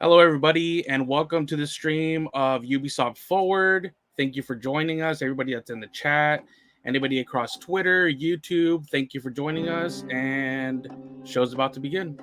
Hello, everybody, and welcome to the stream of Ubisoft Forward. Thank you for joining us, everybody that's in the chat, anybody across Twitter, YouTube. Thank you for joining us, and show's about to begin.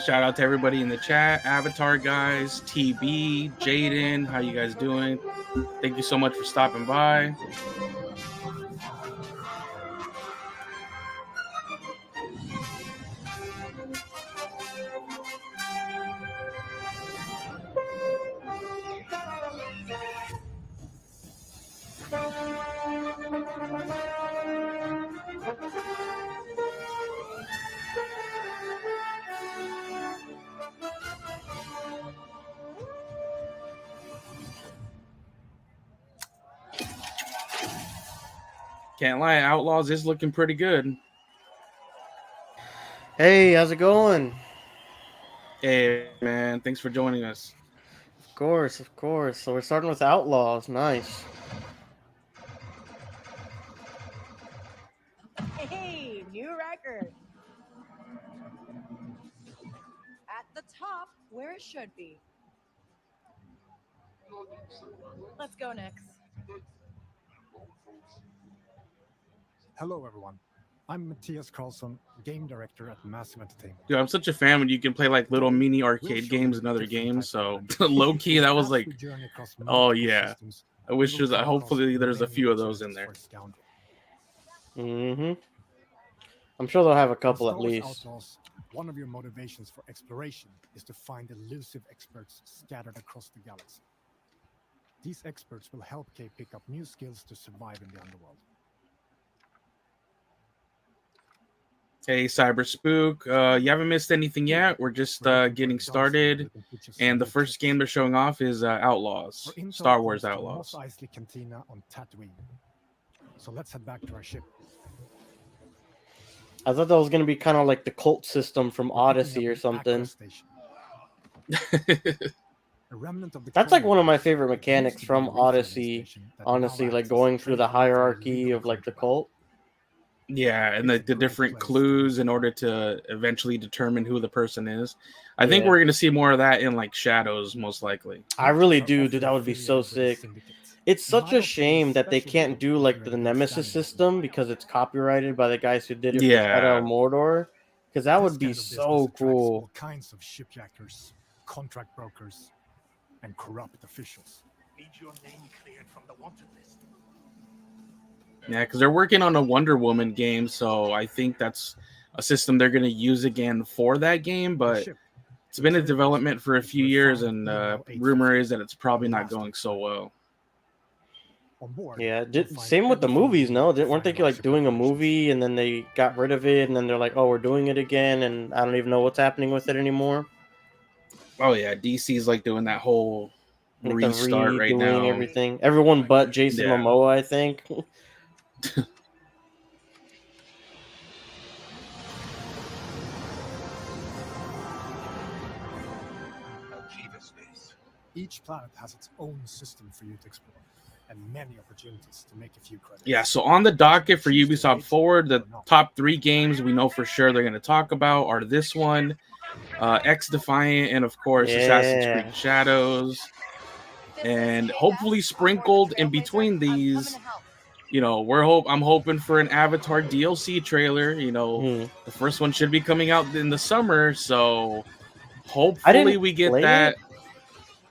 Shout out to everybody in the chat, Avatar guys, TB, Jaden, how you guys doing? Thank you so much for stopping by. Can't lie, Outlaws is looking pretty good. Hey, how's it going? Hey, man, thanks for joining us. Of course, of course. So we're starting with Outlaws. Nice. Hey, new record. At the top, where it should be. Let's go, Nix. Hello, everyone. I'm Matthias Carlson, game director at Massive Entertainment. Dude, I'm such a fan when you can play like little mini arcade games and other games. So low key, that was like, oh yeah. I wish there's hopefully there's a few of those in there. Mm-hmm. I'm sure they'll have a couple at least. Outlaws, one of your motivations for exploration is to find elusive experts scattered across the galaxy. These experts will help Kay pick up new skills to survive in the underworld. Hey, Cyber Spook. You haven't missed anything yet. We're just getting started. And the first game they're showing off is Outlaws. Star Wars Outlaws. Eisley Cantina on Tatooine. So let's head back to our ship. I thought that was going to be kind of like the cult system from Odyssey or something. That's like one of my favorite mechanics from Odyssey, honestly, like going through the hierarchy of like the cult. Yeah, and the different clues in order to eventually determine who the person is. I think we're going to see more of that in like Shadows, most likely. I really do, dude. That would be so sick. It's such a shame that they can't do like the Nemesis system because it's copyrighted by the guys who did it for Shadow of Mordor. Because that would be so cool. All kinds of shipjackers, contract brokers, and corrupt officials. Need your name cleared from the wanted list. Yeah, because they're working on a Wonder Woman game, so I think that's a system they're going to use again for that game. But it's been in development for a few years, and rumor is that it's probably not going so well. Yeah, same with the movies, no? Weren't they like doing a movie and then they got rid of it and then they're like, oh, we're doing it again and I don't even know what's happening with it anymore? Oh, yeah, DC's like doing that whole restart right now. Everything. Everyone but Jason Momoa, I think. Each planet has its own system for you to explore, and many opportunities to make a few credits. Yeah, so on the docket for Ubisoft Forward, the top 3 games we know for sure they're going to talk about are this one, X Defiant, and of course Assassin's Yeah. Creed Shadows. And hopefully sprinkled in between these, you know, I'm hoping for an Avatar DLC trailer. You know, the first one should be coming out in the summer, so I hopefully didn't we get play that. it,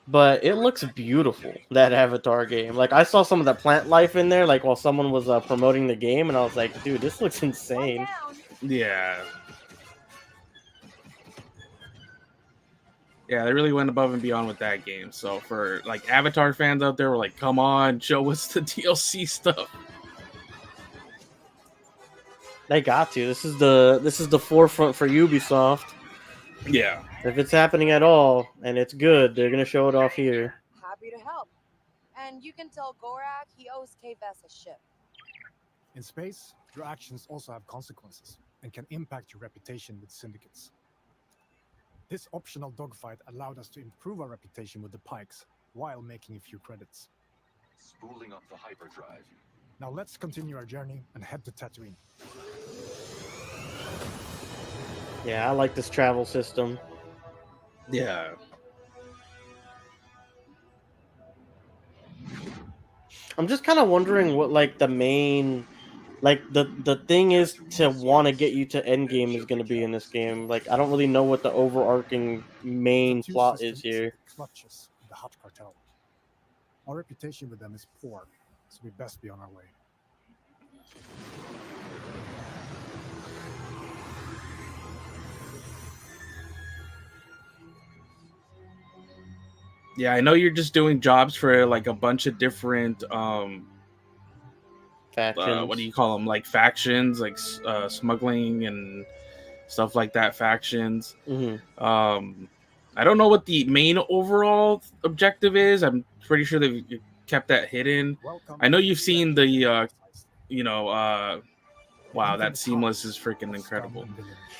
but it looks beautiful, that Avatar game. Like, I saw some of the plant life in there, like, while someone was promoting the game, and I was like, dude, this looks insane. Yeah. Yeah, they really went above and beyond with that game. So for like Avatar fans out there, we're like, come on, show us the DLC stuff. They got to. This is the forefront for Ubisoft. Yeah. If it's happening at all and it's good, they're gonna show it off here. Happy to help. And you can tell Gorak he owes K-Vess a ship. In space, your actions also have consequences and can impact your reputation with syndicates. This optional dogfight allowed us to improve our reputation with the Pikes while making a few credits. Spooling up the hyperdrive. Now let's continue our journey and head to Tatooine. Yeah, I like this travel system. Yeah. I'm just kind of wondering what like the main, like the thing is to want to get you to endgame is going to be in this game. Like, I don't really know what the overarching main The plot system is here. the clutches of the Hutt cartel. Our reputation with them is poor, so we best be on our way. Yeah, I know you're just doing jobs for like a bunch of different Factions. what do you call them? Like factions, like smuggling and stuff like that. Factions. I don't know what the main overall objective is. I'm pretty sure they've kept that hidden. I know you've seen the wow, that seamless is freaking incredible.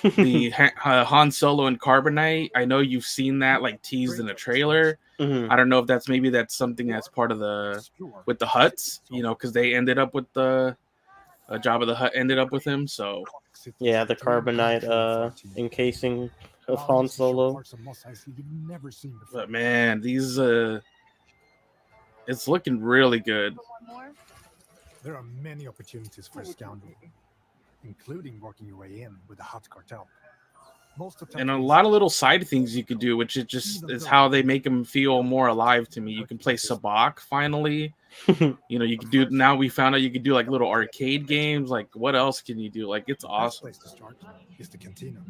The Han Solo and Carbonite, I know you've seen that like teased in the trailer. I don't know if that's something that's part of with the Hutts, you know, because they ended up with the Jabba the Hutt ended up with him. So yeah, the Carbonite encasing of Han Solo. But man, these it's looking really good. There are many opportunities for a scoundrel, including working your way in with the Hutt cartel. And a lot of little side things you could do, which is how they make them feel more alive to me. You can play Sabacc finally. You know, you can do now. We found out you could do like little arcade games. Like, what else can you do? Like, it's awesome. The best place to start is the cantina.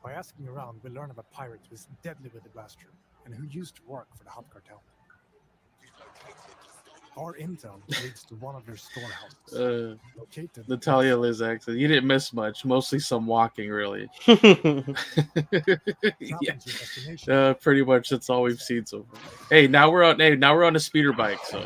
By asking around, we learn of a pirate who is deadly with the blaster and who used to work for the Hutt cartel. Our intel leads to one of their storehouses. Located Natalia Liz accent. You didn't miss much. Mostly some walking, really. Yeah. Pretty much that's all we've seen so far. Hey, now we're on a speeder bike, so.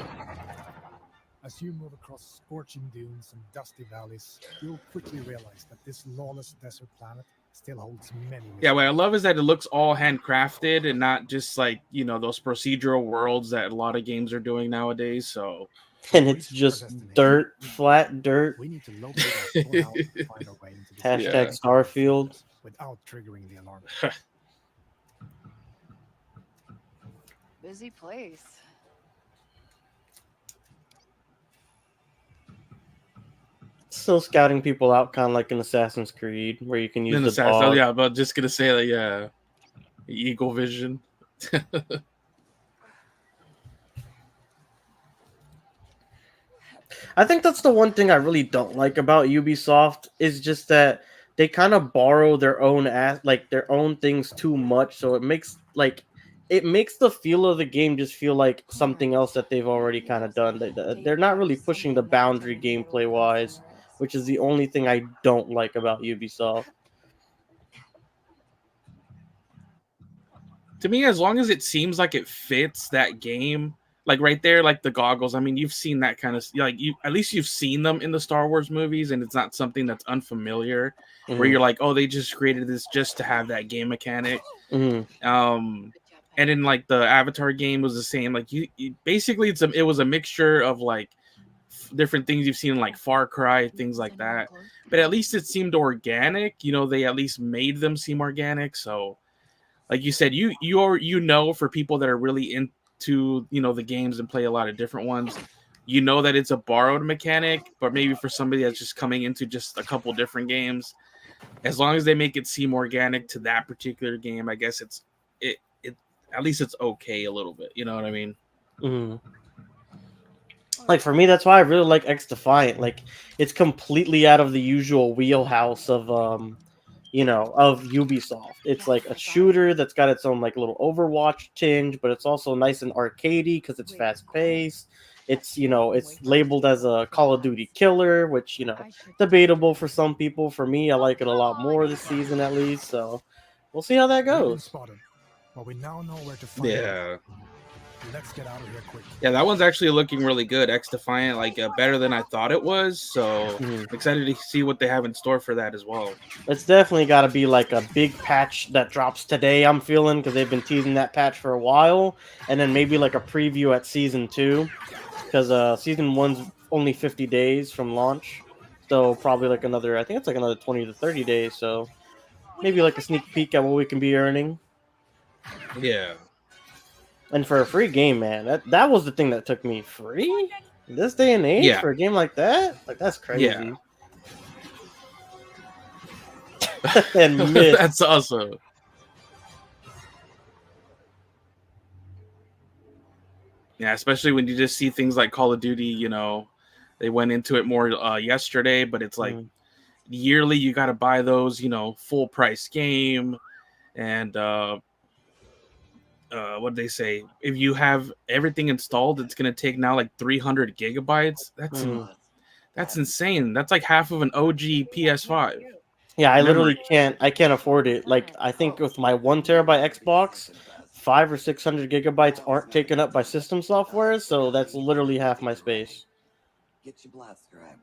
As you move across scorching dunes and dusty valleys, you'll quickly realize that this lawless desert planet still holds many. Yeah, what I love is that it looks all handcrafted and not just like, you know, those procedural worlds that a lot of games are doing nowadays. So, and it's just dirt, flat dirt. We need to locate our storehouse and find our way into the Hashtag Starfield without triggering the alarm. Busy place. Still scouting people out, kind of like in Assassin's Creed, where you can use the dog. Yeah, but just gonna say that, yeah, eagle vision. I think that's the one thing I really don't like about Ubisoft is just that they kind of borrow their own their own things too much, so it makes the feel of the game just feel like something else that they've already kind of done. They're not really pushing the boundary gameplay wise, which is the only thing I don't like about Ubisoft. To me, as long as it seems like it fits that game, like right there, like the goggles. I mean, you've seen that kind of at least you've seen them in the Star Wars movies, and it's not something that's unfamiliar. Where you're like, oh, they just created this just to have that game mechanic. And in like the Avatar game was the same. Like you basically it was a mixture of like different things you've seen in like Far Cry, things like that. But at least it seemed organic. You know, they at least made them seem organic. So, like you said, you know, for people that are really into, you know, the games and play a lot of different ones, you know that it's a borrowed mechanic. But maybe for somebody that's just coming into just a couple different games, as long as they make it seem organic to that particular game, I guess it at least it's okay a little bit. You know what I mean? Mhm. Like for me, that's why I really like X Defiant. Like it's completely out of the usual wheelhouse of of Ubisoft. It's like a shooter that's got its own like little Overwatch tinge, but it's also nice and arcadey because it's fast paced. It's it's labeled as a Call of Duty killer, which debatable for some people. For me, I like it a lot more this season at least. So we'll see how that We've been goes. spotted, but we now know where to find Yeah. Let's get out of here quick. Yeah, that one's actually looking really good. X Defiant, like better than I thought it was. So Mhm. excited to see what they have in store for that as well. It's definitely got to be like a big patch that drops today, I'm feeling, because they've been teasing that patch for a while. And then maybe like a preview at Season 2, because Season 1's only 50 days from launch. So probably like I think it's like another 20 to 30 days. So maybe like a sneak peek at what we can be earning. Yeah. And for a free game, man, that was the thing that took me free? This day and age Yeah. for a game like that? Like, that's crazy. Yeah. And missed. That's awesome. Yeah, especially when you just see things like Call of Duty, you know, they went into it more yesterday, but it's like yearly you got to buy those, you know, full price game. And what did they say? If you have everything installed, it's going to take now like 300 gigabytes. That's insane. That's like half of an OG PS5. Yeah, I memory. literally can't afford it. Like, I think with my 1 terabyte Xbox, 500 or 600 gigabytes aren't taken up by system software, so that's literally half my space. Get your blaster out.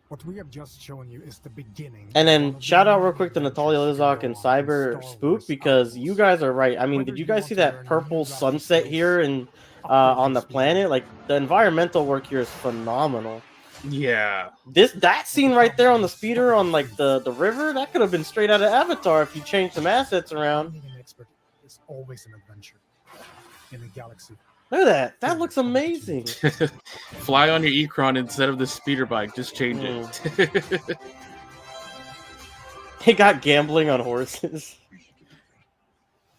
What we have just shown you is the beginning. And then shout out real quick to Natalia Lizak and Cyber Spook, because you guys are right. I mean, did you guys see that purple sunset here and on the planet? Like, the environmental work here is phenomenal. Yeah. That scene right there on the speeder on like the river, that could have been straight out of Avatar if you changed some assets around. Being an expert is always an adventure in a galaxy. Look at that. That looks amazing. Fly on your Ekron instead of the speeder bike. Just change it. He got gambling on horses.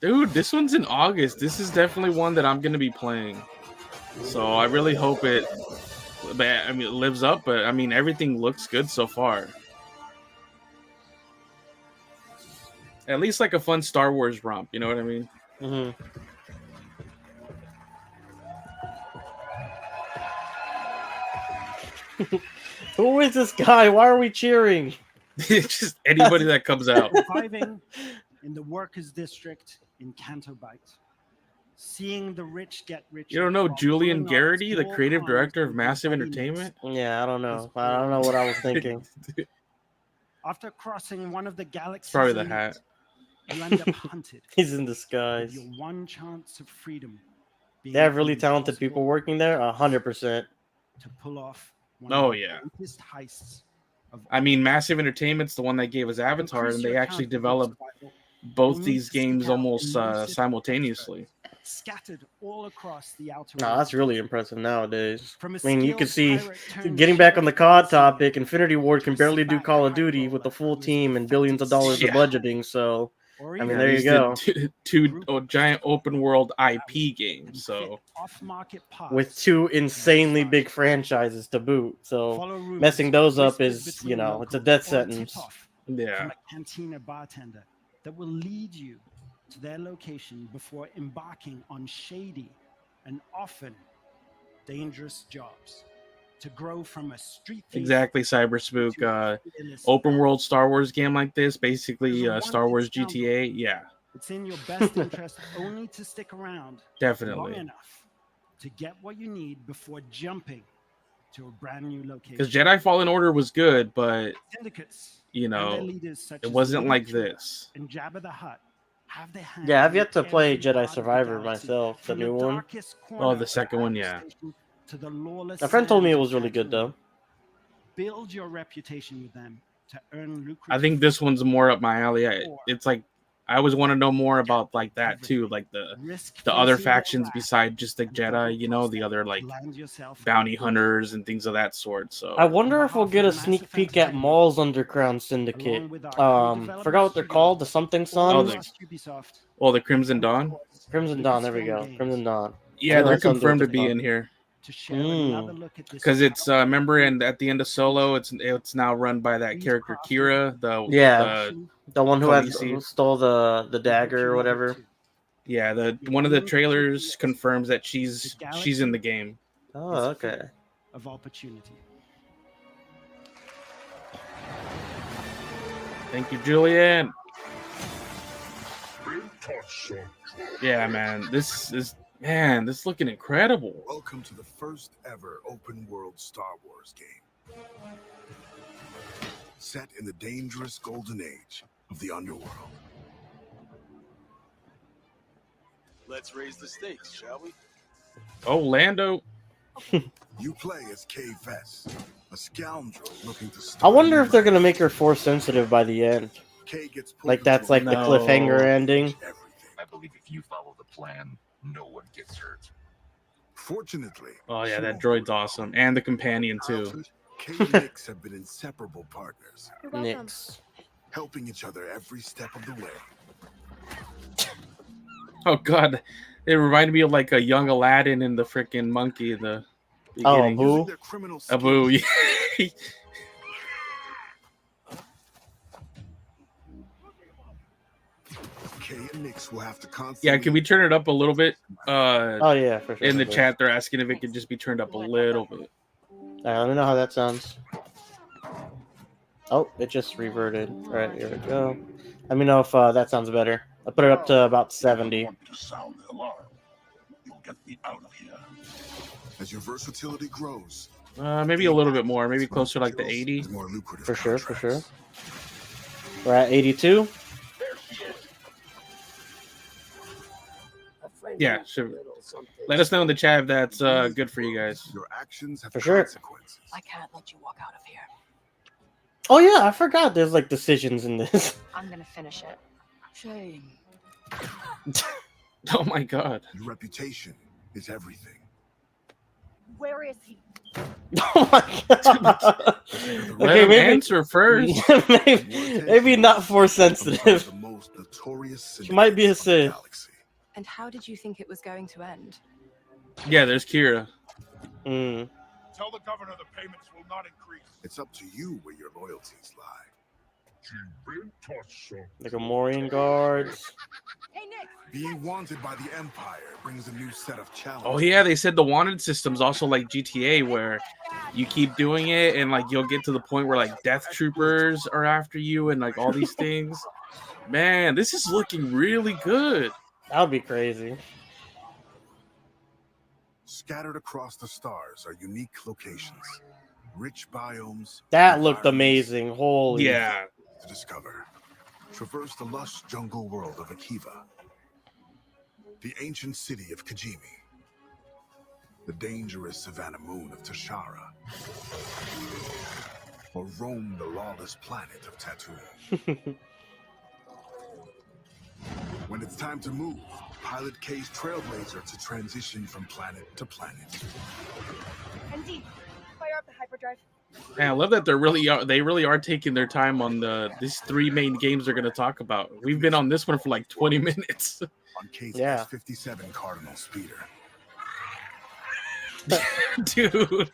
Dude, this one's in August. This is definitely one that I'm going to be playing. So I really hope it lives up, but I mean, everything looks good so far. At least like a fun Star Wars romp, you know what I mean? Mm-hmm. Who is this guy? Why are we cheering? Just anybody that comes out. Surviving in the workers' district in Canto Bight. Seeing the rich get rich. You don't know Julian Garrity, the creative director of Massive Entertainment? Yeah, I don't know. I don't know what I was thinking. After crossing one of the galaxies, Probably the hat. You end up hunted. He's in disguise. Your one chance of freedom. They have really talented people working there, 100%. To pull off one Oh of the yeah. greatest heists of I mean, Massive Entertainment's the one that gave us Avatar, and they actually developed both these games almost simultaneously. Scattered all across the outer. No, that's really impressive nowadays. From a I mean, you can see, skilled pirate getting back on the COD turned topic, Infinity Ward can barely do Call of Duty with the full team and billions of dollars of Yeah. budgeting, so, or I mean, even there you These go. did two giant open world IP games, so off-market paths With two insanely big franchises to boot, so follow rumors messing those up whispered is, between it's a locals death or sentence. tip-off yeah. from a cantina bartender that will lead you to their location before embarking on shady and often dangerous jobs to grow from a street thief Exactly, Cyber Spook. to a fearless Open man. world Star Wars game like this, basically There's a Star Wars wanted GTA. Yeah, It's in your best interest only to stick around long definitely. enough to get what you need before jumping to a brand new location. Because Jedi Fallen Order was good, but Syndicates you and their know, leaders such it as wasn't Lord like Killer this. and Jabba the Hutt have their hands Yeah, I've in yet to play every Jedi part of the Survivor galaxy, myself, the from new one. darkest Oh, corner the of second one, Outer yeah. Station to the lawless. My friend told me it sands was of really good Tatooine. though. Build your reputation with them to earn lucrative. I think this one's more up my alley. Or It's like I always want to know more about like that too, like the other risk factions facing beside just the Jedi, you know, the other like bounty hunters and things of that sort. So I wonder if we'll get a sneak peek at Maul's Underground Syndicate. Forgot what they're called. The something Suns. the Crimson Dawn. Crimson Dawn. There we go. Crimson Dawn. Yeah, they're That's what confirmed to it's be called. in here to share another look at this. because it's remember, and at the end of Solo, it's now run by that character Kira, the one who Khaleesi. who stole the dagger or whatever. Yeah, one of the trailers confirms that she's in the game. Oh, okay. Of opportunity. Thank you, Julian. Yeah, man, this looking incredible. Welcome to the first ever open world Star Wars game. Set in the dangerous golden age of the underworld. Let's raise the stakes, shall we? Oh, Lando. You play as Kay Vess, a scoundrel looking to I wonder if they're gonna make her force sensitive by the end. Kay gets Like that's like the cliffhanger ending. I believe if you follow the plan, no one gets hurt. Fortunately. Oh yeah, that droid's awesome, and the companion too. Kay and Nix have been inseparable partners. Nix. Helping each other every step of the way. Oh god, it reminded me of like a young Aladdin and the freaking monkey in the beginning. Abu. Yeah. Kay and Nix will have to Yeah, can we turn it up a little bit? Oh yeah, for sure. In the chat, they're asking if it could just be turned up a little bit. All right, let me know how that sounds. Oh, it just reverted. All right, here we go. Let me know if that sounds better. I'll put it up to about 70. To sound the alarm. You'll get me out of here. As your versatility grows, maybe a little bit more, maybe closer to like the 80. For sure, for sure. We're at 82. Yeah, sure. Let us know in the chat if that's good for you guys. Your actions have for sure. consequences. I can't let you walk out of here. Oh yeah, I forgot there's like decisions in this. I'm gonna finish it. Shame. Oh my god. Your reputation is everything. Where is he? Oh my god. Let him answer first. maybe not force sensitive. She might be a Sith. And how did you think it was going to end? Yeah, there's Kira. Tell the governor the payments will not increase. It's up to you where your loyalties lie. The Gamorrean guards. Hey, Nick. Being wanted by the Empire brings a new set of challenges. Oh yeah, they said the wanted system's also like GTA, where you keep doing it and like you'll get to the point where like death troopers are after you and like all these things. Man, this is looking really good. That would be crazy. Scattered across the stars are unique locations, rich biomes. That looked amazing. Holy. Yeah. To discover. Traverse the lush jungle world of Akiva, the ancient city of Kijimi, the dangerous savannah moon of Tashara, or roam the lawless planet of Tatooine. When it's time to move, pilot Kay's Trailblazer to transition from planet to planet. ND, fire up the hyperdrive. Man, I love that they really are taking their time on these three main games they're going to talk about. We've been on this one for like 20 minutes. On Kay's 57 Cardinal Speeder. Dude.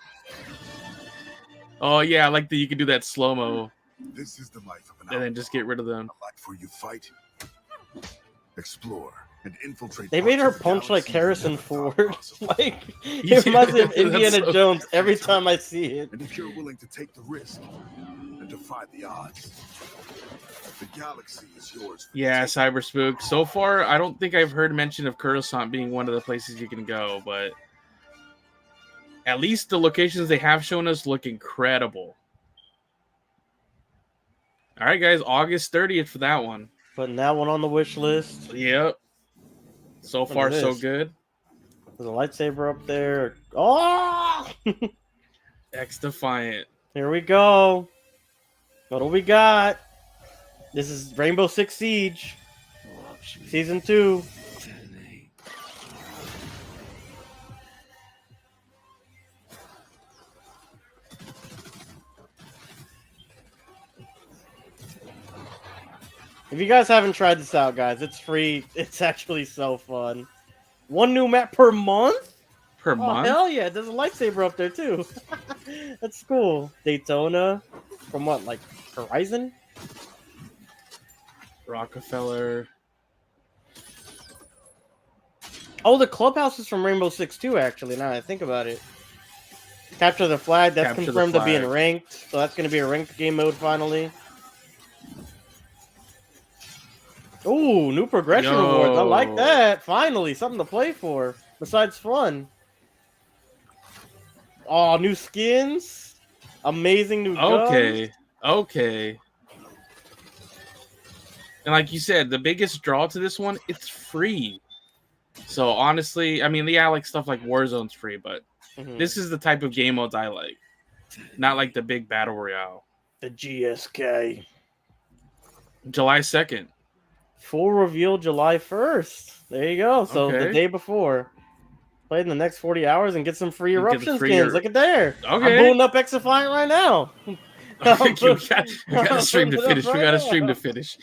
Oh yeah, I like that you can do that slow-mo. This is the life of an and then just get rid of them. A life where you fight, explore, and infiltrate. They made her punch like Harrison Ford. Like it reminds me of Indiana Jones every time I see it. And if you're willing to take the risk and defy the odds, the galaxy is yours. Yeah, Cyber Spook. So far, I don't think I've heard mention of Coruscant being one of the places you can go, but at least the locations they have shown us look incredible. All right, guys, August 30th for that one. Putting that one on the wish list. Yep. So far, so good. There's a lightsaber up there. Oh! X Defiant. Here we go. What do we got? This is Rainbow Six Siege. Season 2. If you guys haven't tried this out, guys, it's free. It's actually so fun. 1 new map per month? Per Oh, month? hell yeah. There's a lightsaber up there, too. That's cool. Daytona. From what, like, Horizon? Rockefeller. Oh, the clubhouse is from Rainbow Six too, actually, now that I think about it. Capture the flag, that's Capture the confirmed to be in flag. ranked, so that's going to be a ranked game mode finally. Ooh, new progression rewards. I like Yo. that. Finally, something to play for, besides fun. Oh, new skins. Amazing new guns. Okay. And like you said, the biggest draw to this one, it's free. So honestly, I mean, the Alex stuff like Warzone's free, but this is the type of game modes I like. Not like the big battle royale. The GSK. July 2nd. Full reveal July 1st. There you go. So the Okay. day before. Play in the next 40 hours and get some free You get the eruption free skins. Look at there. Okay. I'm booting up X-Defiant right now. we gotta stream to finish. We gotta stream to finish.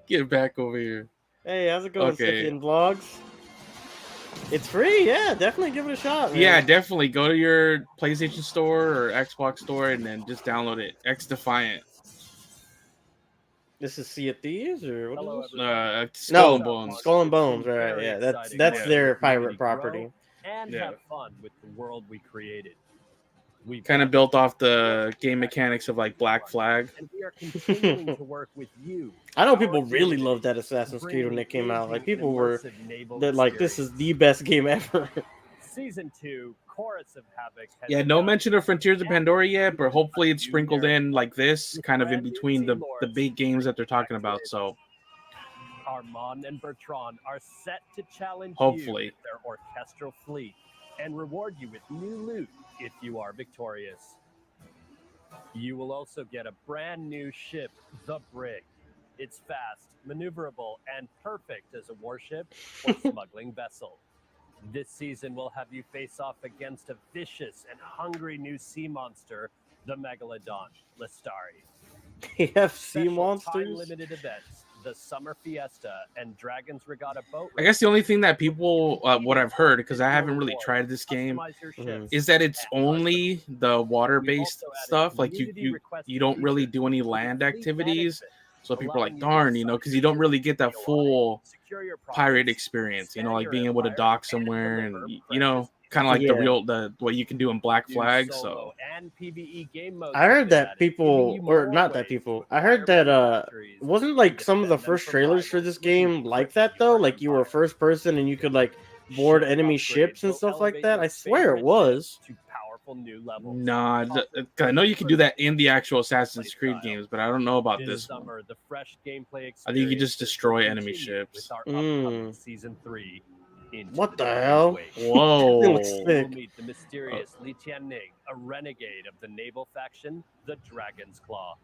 Get back over here. Hey, how's it going, Okay. Scythian Vlogs? It's free, yeah. Definitely give it a shot, man. Yeah, definitely. Go to your PlayStation store or Xbox store and then just download it. X Defiant. This is Sea of Thieves, or what is this? Skull and Bones. Skull and Bones, right? Yeah, that's their pirate property. And Yeah. have fun with the world we created. We've Kind of built off the game mechanics of like Black Flag. and we are continuing to work with you. I know people really loved that Assassin's Creed when it came out. Like, people were like, this is the best game ever. Season 2, Chorus of Havoc. has Yeah, no begun. mention of Frontiers of Pandora yet, but hopefully it's sprinkled in like this, kind of in between the big games that they're talking about. So Armand and Bertrand are set to challenge Hopefully. you with their orchestral fleet and reward you with new loot if you are victorious. You will also get a brand new ship, the Brig. It's fast, maneuverable, and perfect as a warship or smuggling vessel. This season will have you face off against a vicious and hungry new sea monster, the Megalodon, Lestari. You have sea Special monsters? time-limited events, the Summer Fiesta and Dragons Regatta boat I guess the only thing that people, what I've heard, because I haven't really tried this game, Customize your ships is that it's and only the water-based also added stuff. Like community you requested don't really features do any with land fleet activities. management, So people are like, allowing you to darn, you know, because you don't really get that full secure your pirate profits, experience. You know, expand like your being able to empire, dock and somewhere and deliver you know, precious kind of like Yeah. the what you can do in Black new Flag. solo So and PvE game modes I have heard been that added, people, giving you or more not that ways people, to I heard acquire that batteries wasn't and like some of the defend them first from trailers for rivals. this game like that though. Like you were first person and you could like board Ship enemy upgrades ships and will stuff like elevate that. your I swear it favorite was. ships to powerful new levels. nah, Offer 'cause I know you can do that in the gameplay actual Assassin's Creed style. games, but I don't know about This this one. summer, the fresh gameplay I think you just experiences destroy will enemy continue ships. with our upcoming season 3. Into What the Dragon's hell? Wake. Whoa. It looks We'll sick. meet the mysterious Li Tianning, a renegade of the naval faction, the Dragon's Claw.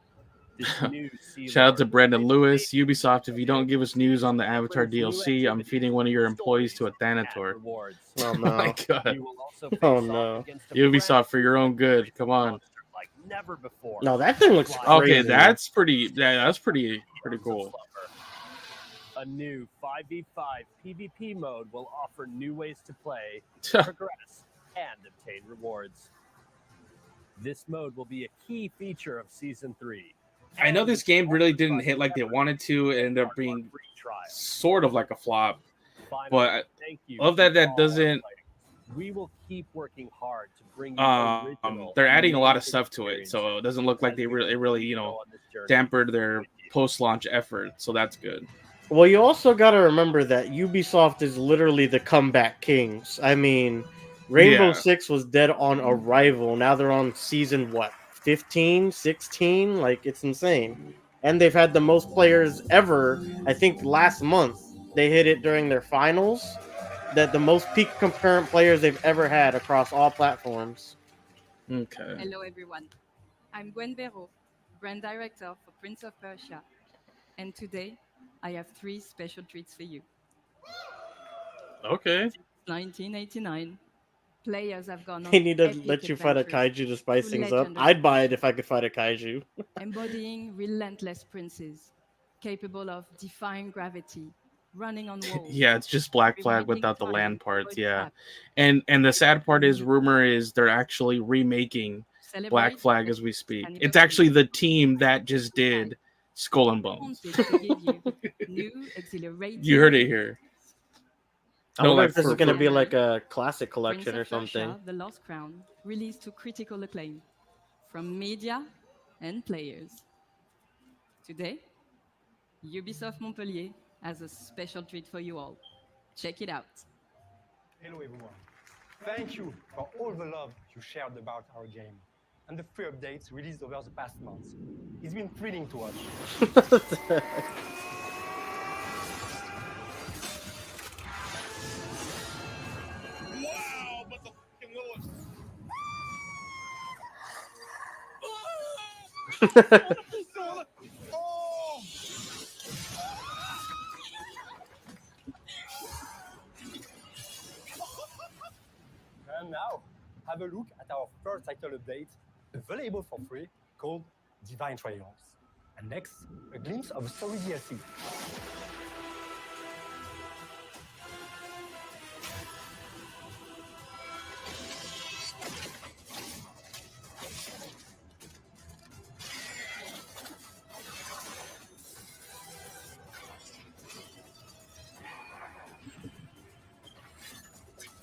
This new sea Shout out to lord Brandon will Lewis, face Ubisoft. If you don't give us news on the Avatar brings new DLC, I'm activities, feeding one of your employees to a stories, and Thanator. rewards. Oh Oh my no. god. You will also face Oh off no. against a Ubisoft brand for your own good. Come on. monster like never before. No, that thing looks Fly crazy. Okay, that's pretty. Yeah, that's pretty cool. A new 5v5 PvP mode will offer new ways to play, progress, and obtain rewards. This mode will be a key feature of Season 3. I know this game really didn't hit like they wanted to. It ended up being sort of like a flop. But thank you of to that, that all our doesn't. players. We will keep working hard to bring you original, They're adding a lot of amazing stuff to it, so it doesn't look like as they we really, continue you to go know, on this journey. dampered their post-launch effort. So that's good. Well, you also got to remember that Ubisoft is literally the comeback kings. I mean, Rainbow Yeah. Six was dead on arrival. Now they're on season, what, 15, 16? Like, it's insane. And they've had the most players ever. I think last month they hit it during their finals. that the most peak concurrent players they've ever had across all platforms. Okay. Hello, everyone. I'm Gwen Vero, brand director for Prince of Persia. And today, I have 3 special treats for you. Okay. Since 1989, players have gone on They need to epic let you fight a adventures kaiju to spice through things up. Legend of I'd buy it Persia, if I could fight a kaiju. embodying relentless princes, capable of defying gravity, running on walls. Yeah, it's just Black Flag rewinding without the time land to parts. avoid Yeah, traps. and the sad part is, rumor is they're actually remaking Black Celebrate Flag their as we 6th speak. It's anniversary. actually the team that just Tonight, did Skull and we Bones. wanted to give you new, exhilarating. You heard it here. I No, wonder like if this is for going to be like a classic collection Prince or of Persia, something. The Lost Crown, released to critical acclaim from media and players. Today, Ubisoft Montpellier has a special treat for you all. Check it out. Hello everyone. Thank you for all the love you shared about our game and the free updates released over the past months. It's been thrilling to watch. Wow, but the fucking little. Oh! And now, have a look at our first title update, available for free, called Divine Trials. And next, a glimpse of the story DLC.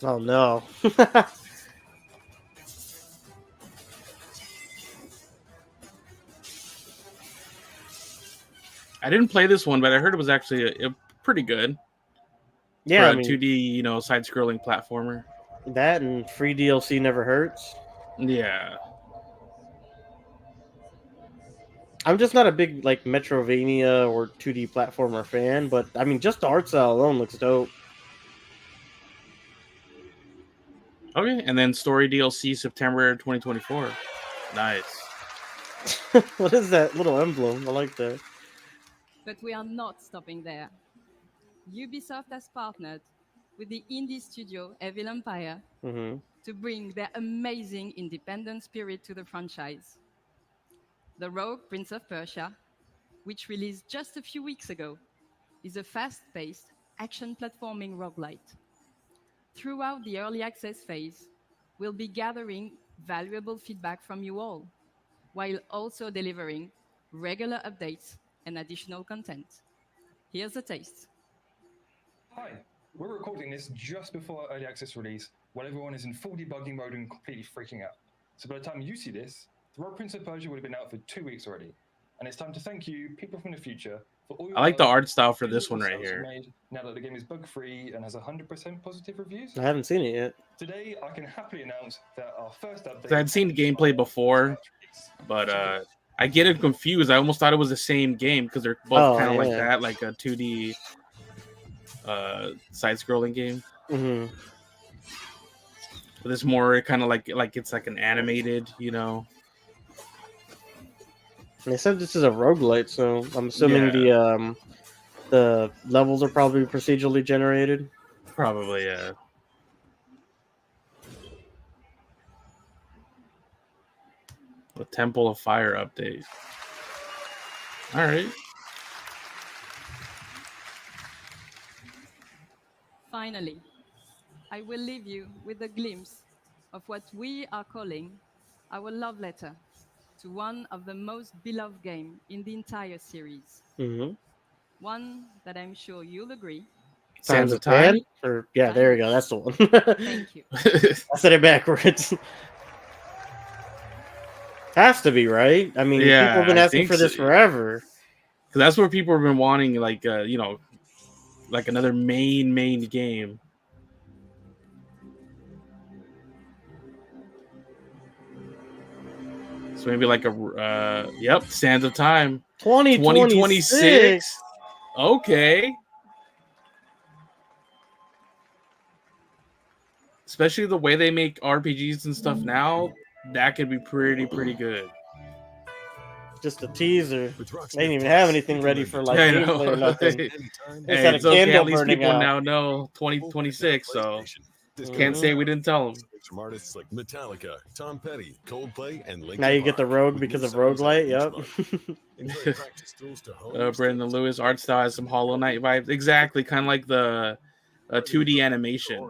Oh no. I didn't play this one, but I heard it was actually a pretty good. Yeah, for a 2D, side-scrolling platformer. That and free DLC never hurts. Yeah. I'm just not a big like Metrovania or 2D platformer fan, but I mean, just the art style alone looks dope. Okay, and then story DLC September 2024. Nice. What is that little emblem? I like that. But we are not stopping there. Ubisoft has partnered with the indie studio Evil Empire to bring their amazing independent spirit to the franchise. The Rogue Prince of Persia, which released just a few weeks ago, is a fast-paced action platforming roguelite. Throughout the early access phase, we'll be gathering valuable feedback from you all, while also delivering regular updates and additional content. Here's a taste. Hi, we're recording this just before early access release, while everyone is in full debugging mode and completely freaking out. So by the time you see this, The Rogue Prince of Persia would have been out for 2 weeks already. And it's time to thank you, people from the future, for all your I like the love art style for and this one right yourselves here. made now that the game is bug-free and has 100% positive reviews. I haven't seen it yet. Today, I can happily announce that our first update... 'Cause I'd seen the gameplay before, but I get it confused. I almost thought it was the same game because they're both kind of like that, like a 2D side-scrolling game. But it's more kind of like it's like an animated, They said this is a roguelite, so I'm assuming the levels are probably procedurally generated. Probably, yeah. The Temple of Fire update. All right. Finally, I will leave you with a glimpse of what we are calling our love letter to one of the most beloved games in the entire series. One that I'm sure you'll agree. Sands of Time? Yeah, there we go. That's the one. Thank you. I said it backwards. Has to be, right? I mean, people have been asking for this forever. Because that's what people have been wanting, like, like another main game. So maybe like Sands of Time. 2026. Okay. especially the way they make RPGs and stuff now, that could be pretty good. Just a teaser. They didn't even have anything ready for like Yeah, gameplay or nothing. They Hey, had a it's okay. candle At least burning people out. now know 2026, so can't say we didn't tell them. From artists like Metallica, Tom Petty, Coldplay, and Linkin Now you get the Park, rogue with because new of songs out roguelite. each Yep. month. Enjoy practice tools to hone Brandon Lewis art style has some Hollow Knight vibes. Exactly, kind of like the 2D animation.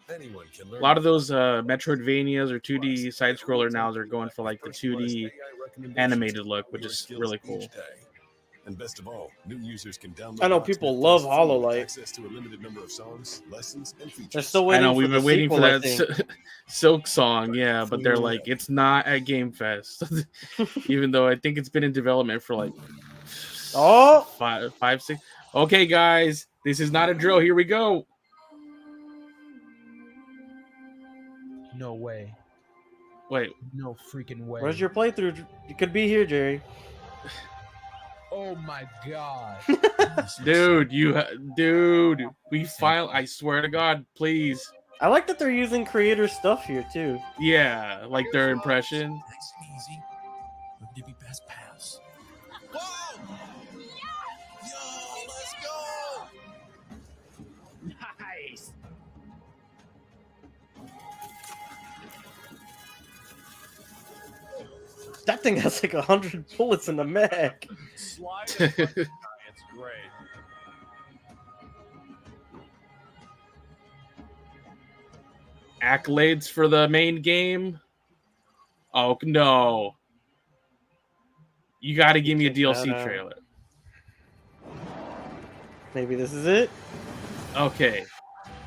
Anyone can A learn lot of those Metroidvanias or 2D side scroller nows are going for like the 2D animated look, which is really cool. And best of all, new users can download. I know people love Hollow Knight. Access to a limited number of songs, lessons, and features. They're still waiting. I know we've been waiting for that sequel, Silk song, yeah, but they're like it's not at Game Fest, even though I think it's been in development for like five, 6. Okay, guys, this is not a drill. Here we go. No way. Wait. No freaking way. Where's your playthrough? You could be here, Jerry. Oh my god. Dude, we file. I swear to God, please. I like that they're using creator stuff here too. Yeah, like their impression. Nice and easy. Look to be best pass. Yo, let's go! Nice. That thing has like 100 bullets in the mag. Slide it. It's great. Accolades for the main game. Oh no! You got to give me a DLC trailer. Maybe this is it. Okay.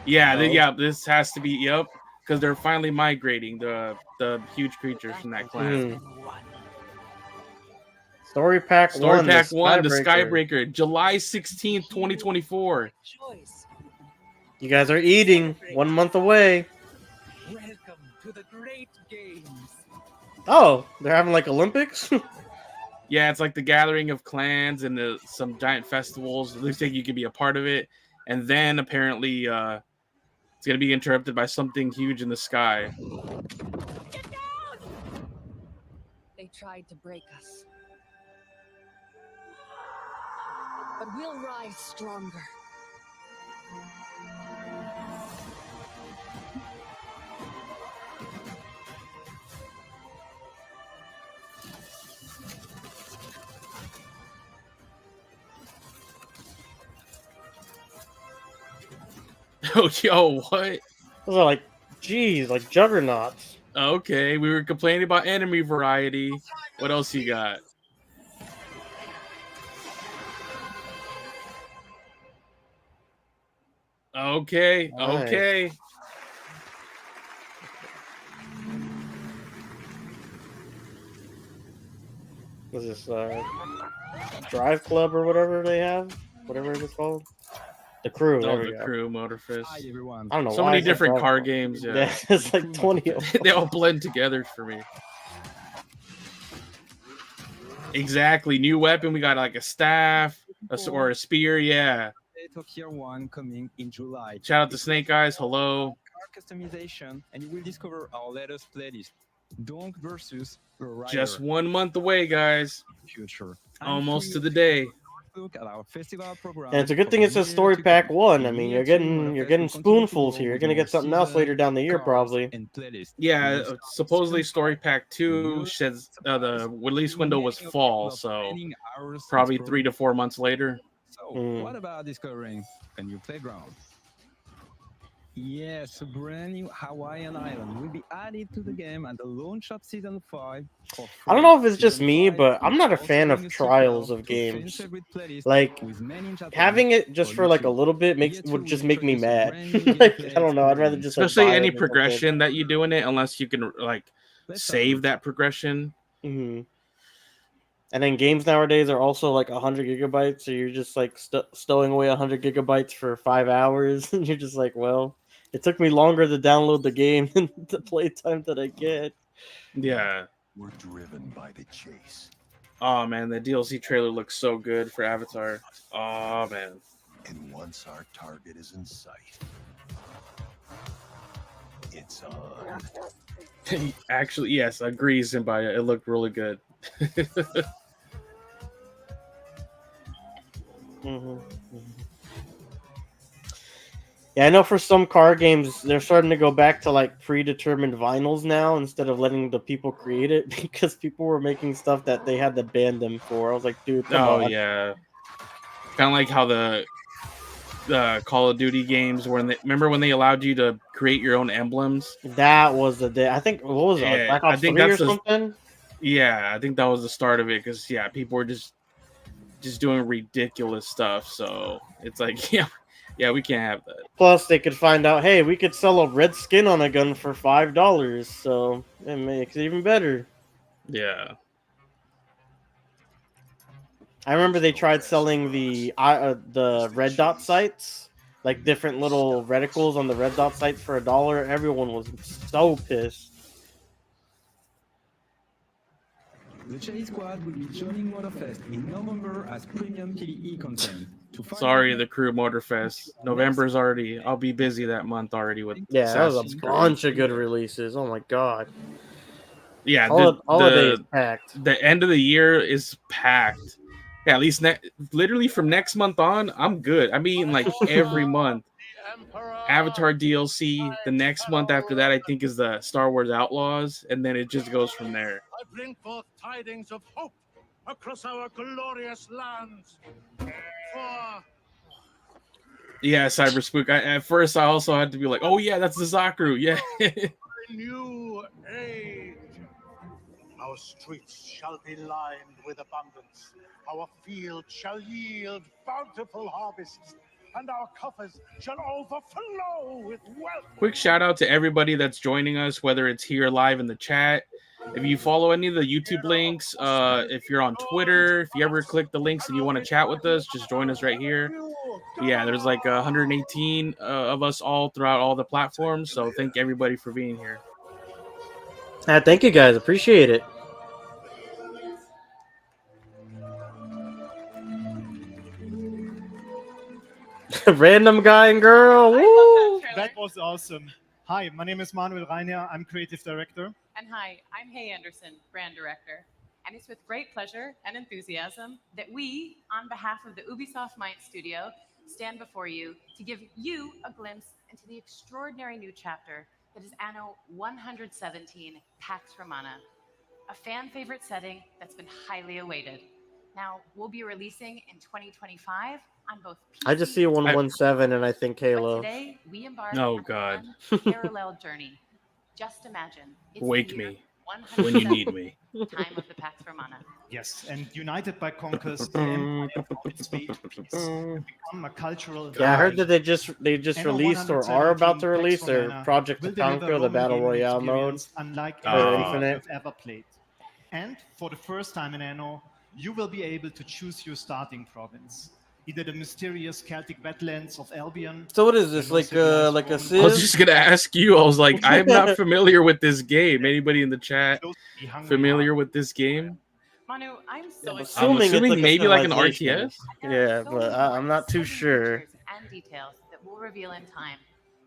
Yeah, No. yeah. This has to be because they're finally migrating the huge creatures from that clan. Story Pack 1. Story Pack 1, the Skybreaker. Skybreaker, July 16th, 2024. You guys are eating 1 month away. Welcome to the great games. Oh, they're having like Olympics? Yeah, it's like the gathering of clans and some giant festivals. It looks like you can be a part of it. And then apparently it's going to be interrupted by something huge in the sky. They tried to break us. But we'll rise stronger. Oh, yo, what? Those are like, geez, like juggernauts. Okay, we were complaining about enemy variety. What else you got? Okay, Nice. okay. Is this Drive Club or whatever they have? Whatever it is called? The Crew. There Oh, we the go. Crew, Motorfist. I don't know So why many I said different Drive car Club. games. Yeah, Yeah, it's like 20 of them. They all blend together for me. Exactly. New weapon. We got like a staff or a spear. Yeah. Of Year 1 coming in July. Shout out to Snake Eyes. Hello. Car customization, and you will discover our latest playlist. Donk versus a rider. Just 1 month away, guys. Future. Almost to the day. Look at our festival program. And it's a good thing it says Story Pack 1. I mean, you're getting spoonfuls here. You're gonna get something else later down the year, probably. Yeah, supposedly Story Pack 2 says the release window was fall, so probably 3 to 4 months later. So, what about discovering a new playground? Yes, a brand new Hawaiian island will be added to the game at the launch of Season 5. I don't know if it's just me, but I'm not a fan of trials of games. Like, having it just for like a little bit would just make me mad. Like, I don't know. I'd rather just like, Especially buy any it or progression that you do in it, unless you can like save that progression. something. And then games nowadays are also like 100 gigabytes, so you're just like stowing away 100 gigabytes for 5 hours, and you're just like, well, it took me longer to download the game than the playtime that I get. Yeah. We're driven by the chase. Oh man, the DLC trailer looks so good for Avatar. Oh man. And once our target is in sight, Syndicate, son. Actually, yes, I agree, Zimbaya. It looked really good. Yeah, I know for some car games, they're starting to go back to like predetermined vinyls now instead of letting the people create it because people were making stuff that they had to ban them for. I was like, dude, come on. Yeah. Kind of like how the Call of Duty games, remember when they allowed you to create your own emblems? That was the day. I think, what was it, like Black Ops 3 or something? Yeah, I think that was the start of it because people were just doing ridiculous stuff. So it's like, yeah, we can't have that. Plus, they could find out, hey, we could sell a red skin on a gun for $5, so it makes it even better. Yeah. I remember they tried selling the red dot sights, like different little reticles on the red dot sights for $1. Everyone was so pissed. The Cherry Squad will be joining Motorfest in November as premium PvE content. Sorry, the Crew Motorfest. November's already. I'll be busy that month already with. Yeah, that was a bunch of good releases. Oh my god. Yeah, holiday is packed. The end of the year is packed. Yeah, at least literally from next month on, I'm good. I mean, like every month. Avatar DLC. The next month after that, I think, is the Star Wars Outlaws, and then it just goes from there. I bring forth tidings of hope across our glorious lands. For Yeah, Cyberspook. At first, I also had to be like, "Oh yeah, that's the Zakaru." Yeah. a new age. Our streets shall be lined with abundance. Our fields shall yield bountiful harvests, and our coffers shall overflow with wealth. Quick shout out to everybody that's joining us, whether it's here live in the chat. If you follow any of the YouTube links, if you're on Twitter, if you ever click the links and you want to chat with us, just join us right here. Yeah, there's like 118 of us all throughout all the platforms. So thank everybody for being here. Thank you guys. Appreciate it. Random guy and girl. Woo! That was awesome. Hi, my name is Manuel Reiner. I'm creative director. And hi, I'm Hay Anderson, brand director. And it's with great pleasure and enthusiasm that we, on behalf of the Ubisoft Mind Studio, stand before you to give you a glimpse into the extraordinary new chapter that is Anno 117 Pax Romana, a fan favorite setting that's been highly awaited. Now, we'll be releasing in 2025 on both PC. I just see 117 and I think Halo. Today, we embark Oh on God. a parallel journey. Just imagine. It's Wake the year me when you need me. Time of the Pax Romana. Yes, and united by conquest, the empire found its way to peace and become a cultural. Yeah, I heard that they just Anno released or are about to 117 release Pax their Romana Project will to deliver Conquer, the Roman Battle gaming Royale mode experience unlike for anything Infinite. you've ever played. And for the first time in Anno, you will be able to choose your starting province. Either the mysterious Celtic wetlands of Albion. So what is this, like a I was Civ? just gonna ask you. I was like, I'm not familiar with this game. Anybody in the chat familiar with this game? Manu, I'm so I'm excited. assuming it's like maybe like an civilization. RTS. Yeah, but I'm not too sure. And details that we'll reveal in time.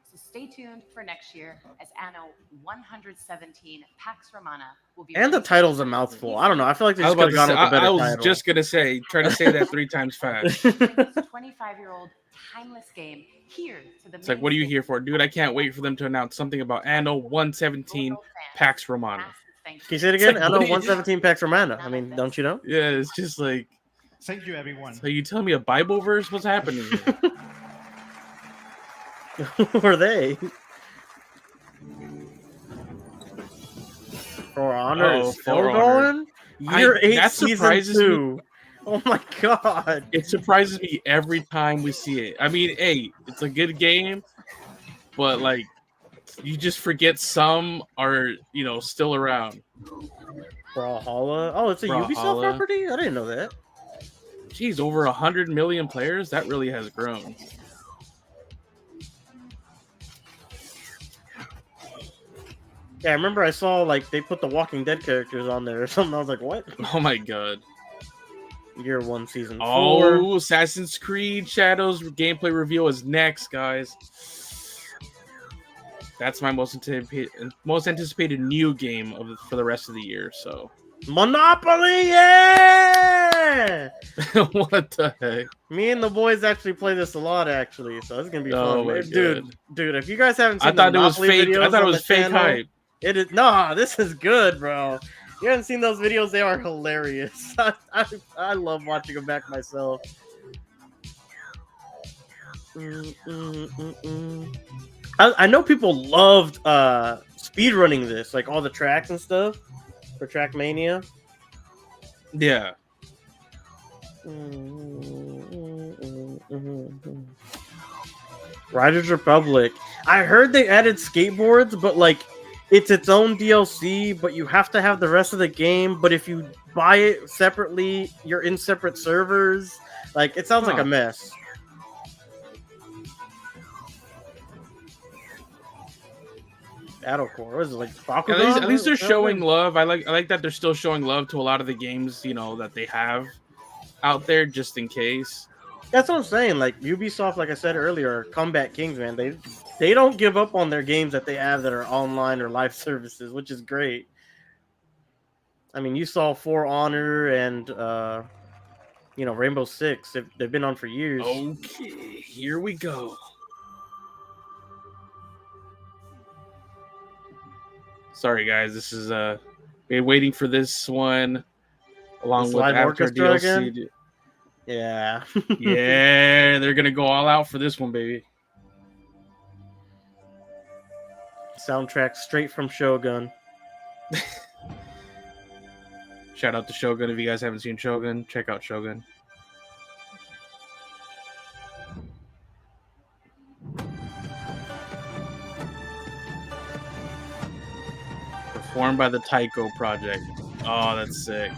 So stay tuned for next year as Anno 117 Pax Romana will be. And the title's a mouthful. I don't know. I feel like they I just was, could have gone with a better I was title. just gonna say, try to say that 3 times fast. 25-year-old timeless game here to the. It's like, what are you here for, dude? I can't wait for them to announce something about Anno 117 Pax Romana. Can you say it again? Like, Anno what do you- 117 Pax Romana. I mean, don't you know? Yeah, it's just like. Thank you, everyone. So you telling me a Bible verse? What's happening here? Who are they? For Honor is still For going? Honor. Year 8, That Season surprises 2. me. Oh my god. It surprises me every time we see it. I mean, hey, it's a good game, but like, you just forget some are, still around. Brawlhalla. Oh, it's a Ubisoft Brawlhalla. property? I didn't know that. Geez, over 100 million players? That really has grown. Yeah, I remember I saw like they put the Walking Dead characters on there or something. I was like, what? Oh my god. Year 1, Season 4. Oh, Assassin's Creed Shadows gameplay reveal is next, guys. That's my most anticipated new game for the rest of the year. So Monopoly, yeah! What the heck? Me and the boys actually play this a lot, actually, so it's gonna be Oh fun. my Dude, if you guys haven't I seen the thought it was Monopoly fake. videos I thought it on was the fake channel, hype. it is nah. This is good, bro. You haven't seen those videos? They are hilarious. I love watching them back myself. I know people loved speedrunning this, like all the tracks and stuff for Trackmania. Yeah. Riders Republic. I heard they added skateboards, but like it's its own DLC, but you have to have the rest of the game. But if you buy it separately, you're in separate servers. Like it sounds like a mess. Battlecore. What is it, like Bakugan? At least they're showing love. I like that they're still showing love to a lot of the games, that they have out there just in case. That's what I'm saying. Like Ubisoft, like I said earlier, are comeback kings, man. They don't give up on their games that they have that are online or live services, which is great. I mean, you saw For Honor and Rainbow Six. They've been on for years. Okay, here we go. Sorry, guys. This is been waiting for this one along This with live Avatar orchestra DLC. again? Yeah. Yeah, they're gonna go all out for this one, baby. Soundtrack straight from Shogun. Shout out to Shogun. If you guys haven't seen Shogun, check out Shogun. Performed by the Taiko Project. Oh, that's sick.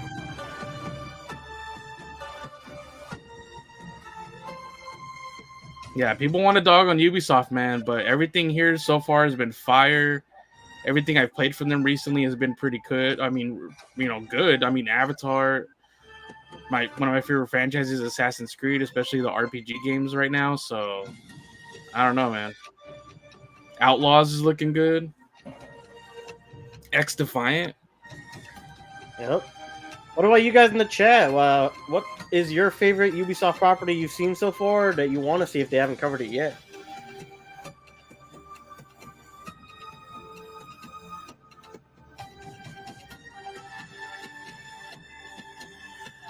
Yeah, people want to dog on Ubisoft, man, but everything here so far has been fire. Everything I've played from them recently has been pretty good. I mean, good. I mean, Avatar, one of my favorite franchises, Assassin's Creed, especially the RPG games right now. So, I don't know, man. Outlaws is looking good. X Defiant. Yep. What about you guys in the chat? What is your favorite Ubisoft property you've seen so far that you want to see if they haven't covered it yet?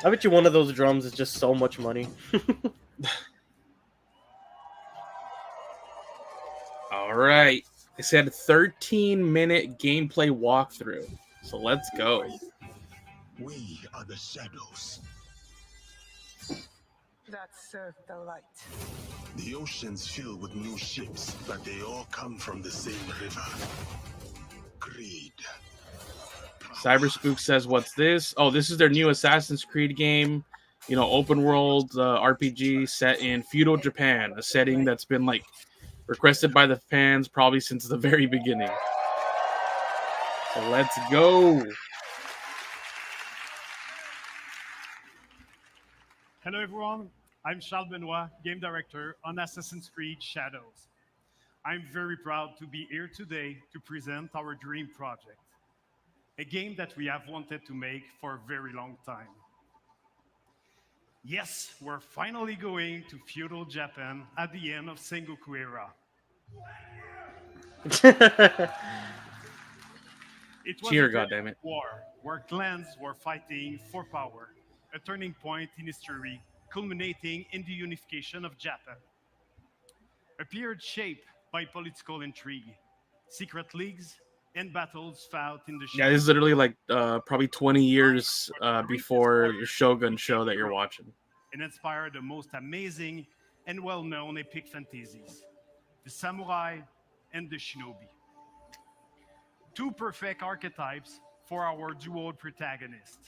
I bet you one of those drums is just so much money. All right. It said 13-minute gameplay walkthrough. So let's go. We are the shadows that serve the light. The ocean's filled with new ships, but they all come from the same river. Greed. Cyberspook says, what's this? Oh, this is their new Assassin's Creed game. Open world RPG set in feudal Japan, a setting that's been requested by the fans probably since the very beginning. So let's go. Hello everyone, I'm Charles Benoit, game director on Assassin's Creed Shadows. I'm very proud to be here today to present our dream project, a game that we have wanted to make for a very long time. Yes, we're finally going to feudal Japan at the end of Sengoku era. It was Cheer, a great goddammit. war where clans were fighting for power, a turning point in history, culminating in the unification of Japan. A period shaped by political intrigue, secret leagues, and battles fought in the Yeah, this is literally probably 20 years before your Shogun show that you're watching. and inspired the most amazing and well-known epic fantasies, the samurai and the shinobi. Two perfect archetypes for our duo protagonist.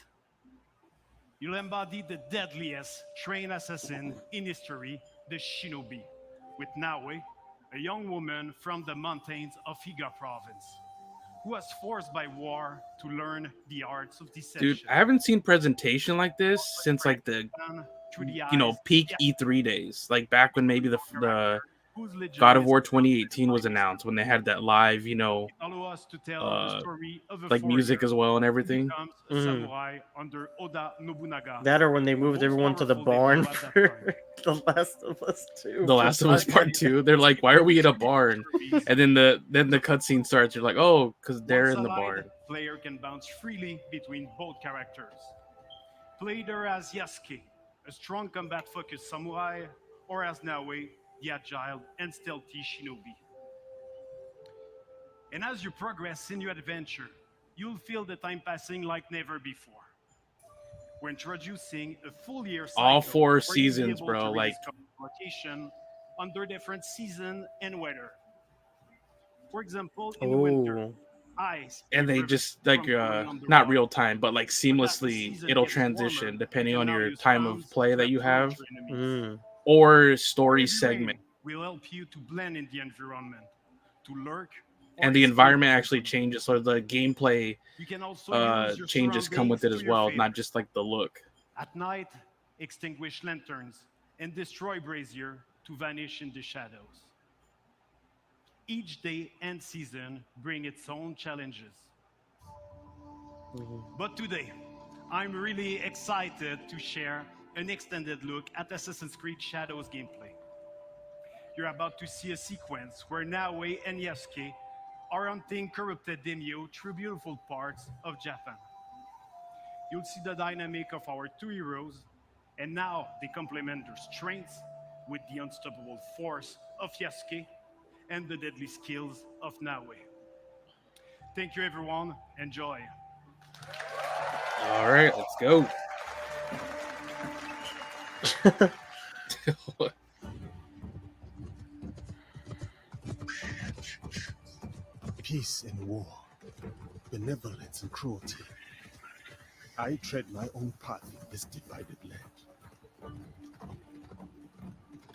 You'll embody the deadliest trained assassin in history, the shinobi, with Naue, a young woman from the mountains of Higa province, who was forced by war to learn the arts of deception. Dude, I haven't seen presentation like this since the peak E3 days. Back when maybe the whose God legend of is War 2018 was announced when they had that live, allow us to tell the story of a like music warrior as well and who everything. becomes a samurai under Oda Nobunaga. That or when they the moved most everyone to the powerful barn daimyo at that for time. The Last of Us 2. The Last of Us Part 2. They're like, why are we in a barn? And then the cutscene starts. You're like, oh, because they're Once in the allied, barn. player can bounce freely between both characters. Play either as Yasuke, a strong combat-focused samurai, or as Naoe, the agile and stealthy shinobi. And as you progress in your adventure, you'll feel the time passing like never before. We're introducing a full year cycle All 4 where you'll be seasons, able bro. to Like, rediscover location under different season and weather. For example, in winter, ice and they just like not real time, but like seamlessly it'll transition depending on your time of play that you have, or story segment. Will help you to blend in the environment, to lurk, and the environment actually changes, so the gameplay changes come with it as well, not just like the look. At night, extinguish lanterns and destroy brazier to vanish in the shadows. Each day and season bring its own challenges. But today, I'm really excited to share an extended look at Assassin's Creed Shadows gameplay. You're about to see a sequence where Naoe and Yasuke are hunting corrupted daimyo through beautiful parts of Japan. You'll see the dynamic of our 2 heroes, and now they complement their strengths with the unstoppable force of Yasuke and the deadly skills of Naoe. Thank you, everyone. Enjoy. All right, let's go. Peace and war, benevolence and cruelty. I tread my own path in this divided land.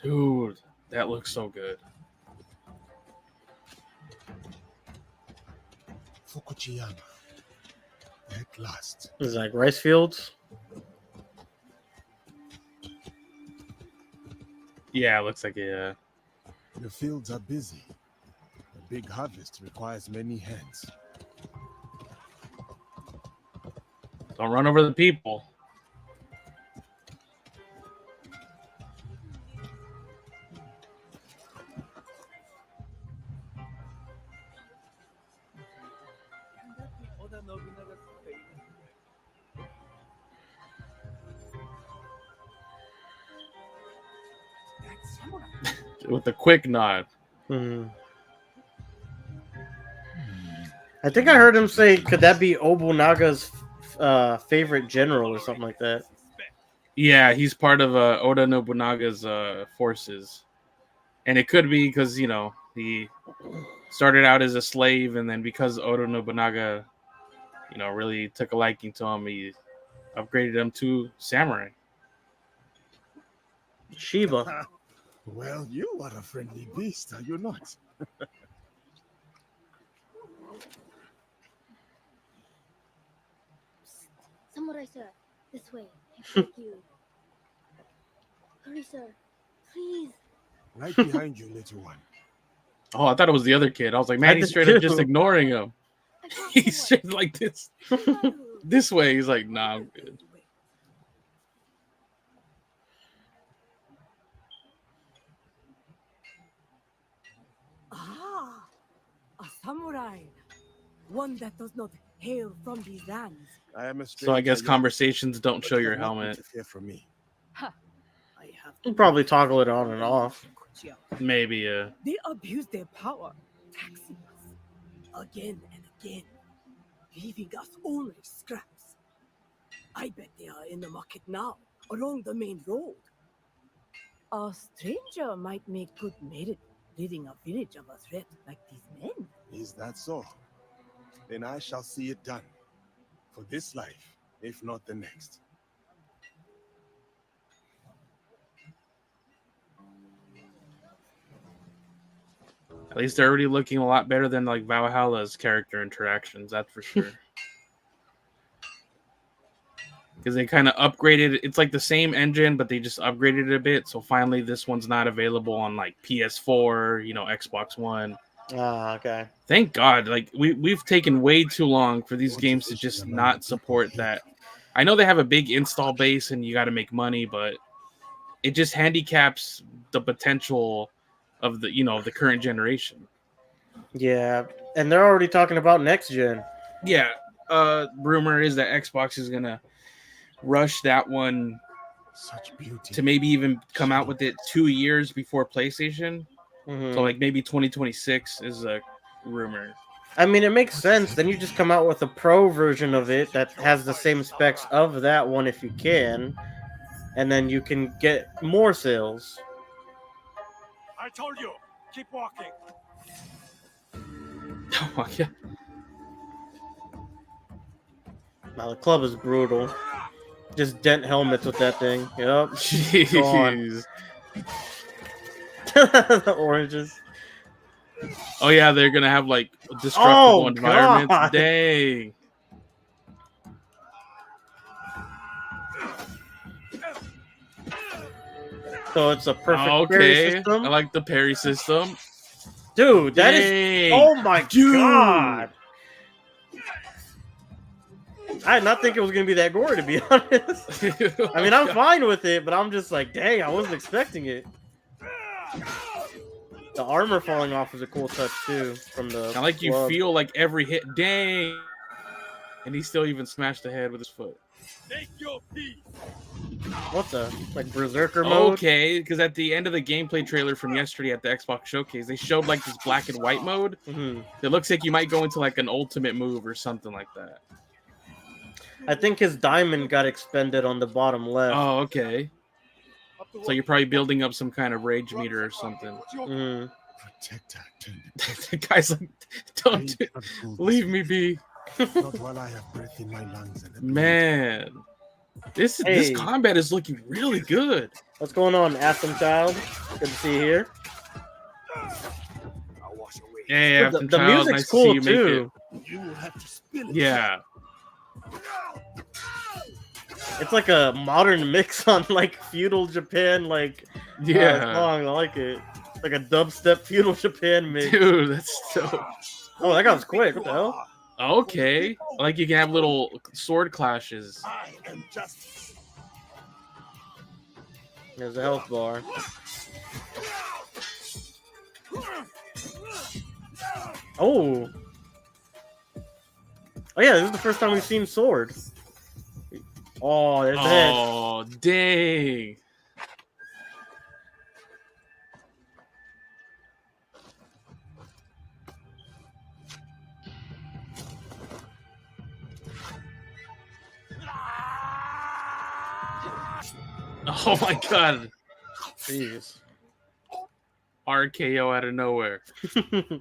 Dude, that looks so good. Fukuyama. At last. It's like rice fields. Yeah, it looks like it. The fields are busy. A big harvest requires many hands. Don't run over the people. With a quick nod. I think I heard him say, could that be Obunaga's favorite general or something like that? Yeah, he's part of Oda Nobunaga's forces. And it could be because, you know, he started out as a slave, and then because Oda Nobunaga, you know, really took a liking to him, he upgraded him to samurai. Shiba. Well, you are a friendly beast, are you not? Samurai sir, this way. Thank you. Hurry, sir. Please. Right behind you, little one. Oh, I thought it was the other kid. I was like, man, he's straight up just ignoring him. He's straight like this. This way. He's like, nah, I'm good. Ah, a samurai. One that does not hail from these lands. I am a So I guess stranger, conversations don't show your but cannot helmet. interfere from me. You probably toggle it on and off. Maybe, They abuse their power, taxing us again and again, leaving us only scraps. I bet they are in the market now, along the main road. A stranger might make good merit, leading a village of a threat like these men. Is that so? Then I shall see it done. For this life, if not the next. At least they're already looking a lot better than like Valhalla's character interactions, that's for sure. because they kind of upgraded. It's like the same engine, but they just upgraded it a bit. So finally, this one's not available on like PS4, Xbox One. Ah, okay. Thank God. Like we've taken way too long for these games to just not support that. I know they have a big install base and you got to make money, but it just handicaps the potential of the current generation. Yeah, and they're already talking about next gen. Yeah. Rumor is that Xbox is gonna rush that one to maybe even come out with it 2 years before PlayStation. So like maybe 2026 is a rumor. I mean, it makes sense. Then you just come out with a pro version of it that has the same specs of that one if you can, and then you can get more sales. I told you, keep walking. Oh my God. Now the club is brutal. Just dent helmets with that thing. Yep. Jeez. The oranges. Oh yeah, they're gonna have like destructible environments. God. Dang. So it's a perfect parry system. I like the parry system. Dude, that is... Oh my God. I did not think it was going to be that gory, to be honest. I mean, I'm fine with it, but I'm just like, dang, I wasn't expecting it. The armor falling off is a cool touch, too, from the I like you club. feel like every hit. Dang. And he still even smashed the head with his foot. Take your peace. What the? Like Berserker mode? Okay, because at the end of the gameplay trailer from yesterday at the Xbox Showcase, they showed like this black and white mode. It looks like you might go into like an ultimate move or something like that. I think his diamond got expended on the bottom left. Oh, okay. So you're probably building up some kind of rage meter or something. The guy's like, don't leave me be. Not while I have breath in my lungs and Man, this combat is looking really good. What's going on, Atom Child? Good to see you here. Yeah, the music's cool too. Yeah. It's like a modern mix on like feudal Japan, like song. I like it. It's like a dubstep feudal Japan mix. Dude, that's dope. Oh, that guy was quick. What the hell? Okay, like you can have little sword clashes. There's a health bar. Oh yeah, this is the first time we've seen sword. Oh, there's the head. Oh, dang. Oh my God. Jeez. RKO out of nowhere. I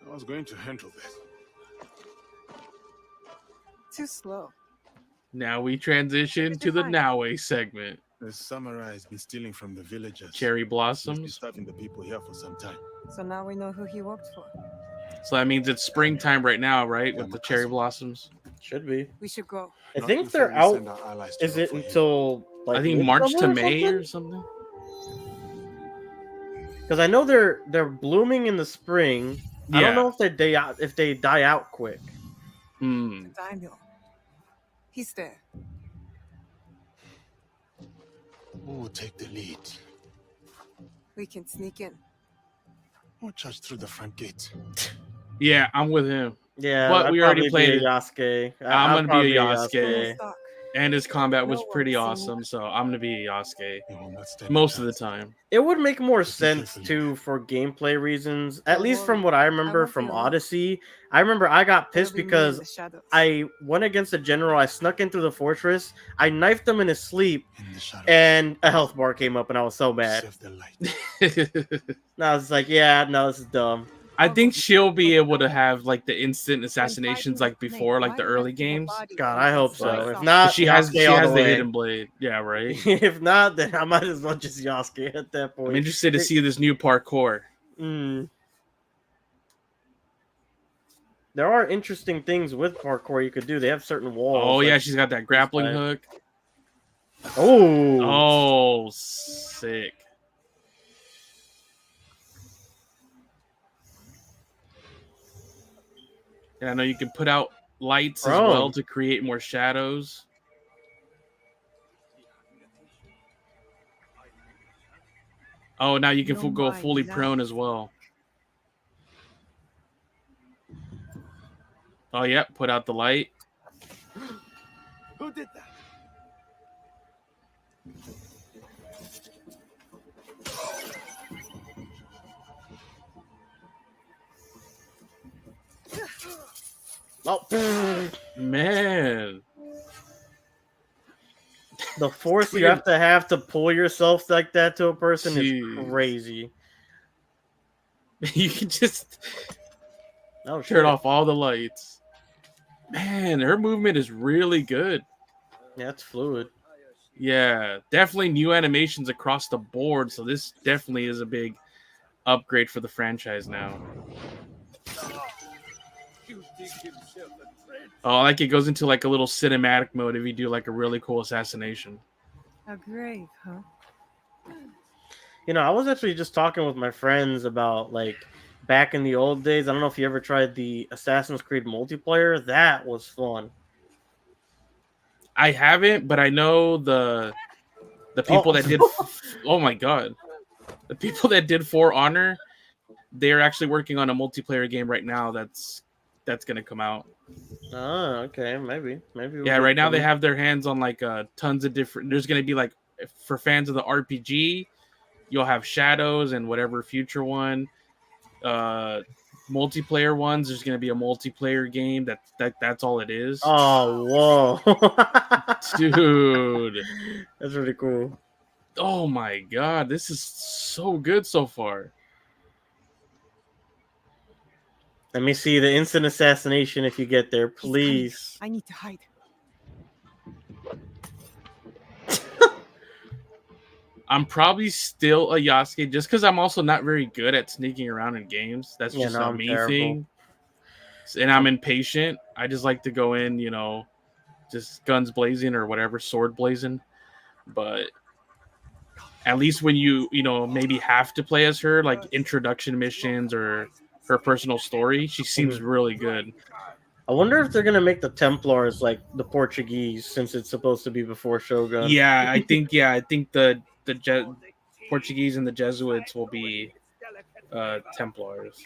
was going to handle this. Too slow. Now we transition to the Naue segment. The samurai has been stealing from the villagers. Cherry He's been blossoms. starving the people here for some time. So now we know who he worked for. So that means it's springtime right now, right? With the cherry blossoms. Should be. We should go. I think they're out. Is it until like I think March to May something? or something. Because I know they're blooming in the spring. I don't know if they die out quick. Daniel. He's there. Who will take the lead? We can sneak in. Or charge through the front gate? Yeah, I'm with him. Yeah, but we already played it. Yasuke. I'm gonna be a Yasuke. And his combat was pretty awesome, so I'm gonna be a Yasuke most of the time. It would make more sense too for gameplay reasons. At least from what I remember from Odyssey. I remember I got pissed because I went against a general. I snuck in through the fortress. I knifed him in his sleep, and a health bar came up, and I was so mad. And I was like, "Yeah, no, this is dumb." I think she'll be able to have like the instant assassinations like before, like the early games. God, I hope so. If not, she has the way. hidden blade. Yeah, right. If not, then I might as well just Yasuke at that point. I'm interested to see this new parkour. This there are interesting things with parkour you could do. They have certain walls. Oh yeah, like she's got that grappling hook. Oh. Oh, sick. And I know you can put out lights as well to create more shadows. Oh, now you can go fully prone as well. Oh, yeah. Put out the light. Who did that? Oh, man. The force you have to pull yourself like that to a person is crazy. You can just turn shit. Off all the lights. Man, her movement is really good. Yeah, it's fluid. Yeah, definitely new animations across the board. So this definitely is a big upgrade for the franchise now. Oh, like it goes into like a little cinematic mode if you do like a really cool assassination. A grave, huh? You know, I was actually just talking with my friends about like back in the old days. I don't know if you ever tried the Assassin's Creed multiplayer. That was fun. I haven't, but I know the people that did. Oh my god, the people that did For Honor, they're actually working on a multiplayer game right now. That's gonna come out. Oh, okay, maybe. Yeah, right now they have their hands on like tons of different. There's gonna be like for fans of the RPG, you'll have Shadows and whatever future one. Multiplayer ones. There's gonna be a multiplayer game. That's all it is. Oh, whoa, dude, that's really cool. Oh my god, this is so good so far. Let me see the instant assassination if you get there, please. I need to hide. I'm probably still a Yasuke just because I'm also not very good at sneaking around in games. That's just a me thing. And I'm impatient. I just like to go in, you know, just guns blazing or whatever, sword blazing. But at least when you know, maybe have to play as her, like introduction missions or her personal story, she seems really good. I wonder if they're gonna make the Templars like the Portuguese, since it's supposed to be before Shogun. Yeah, I think the Portuguese and the Jesuits will be Templars.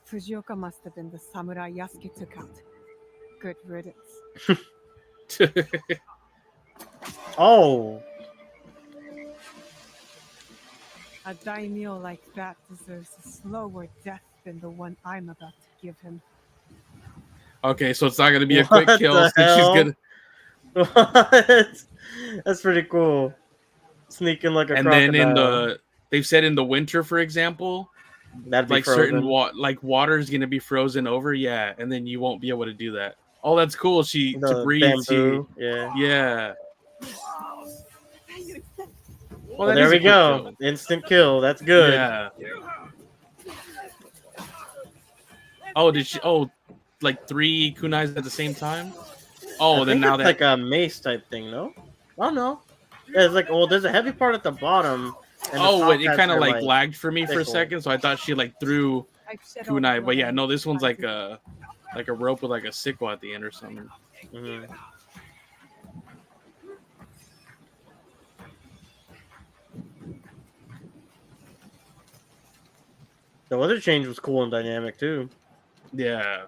Fujioka must have been the samurai Yasuke took out. Good riddance. Oh. A daimyo like that deserves a slower death than the one I'm about to give him. Okay, so it's not going to be a quick kill. She's gonna... What? That's pretty cool. Sneaking like a crocodile. And then they've said in the winter, for example, that'd be like frozen. certain water is going to be frozen over. Yeah, and then you won't be able to do that. Oh, that's cool. To breathe. Yeah. Well, there we go. Kill. Instant kill. That's good. Yeah. Oh, did she? Oh, like 3 kunais at the same time? Oh, then now that's like a mace type thing, no? Oh no. Yeah, it's like, well, there's a heavy part at the bottom. Oh, it kind of like lagged for me for a second, so I thought she like threw kunai, but yeah, no, this one's like a rope with like a sickle at the end or something. Mm-hmm. The weather change was cool and dynamic too. Yeah.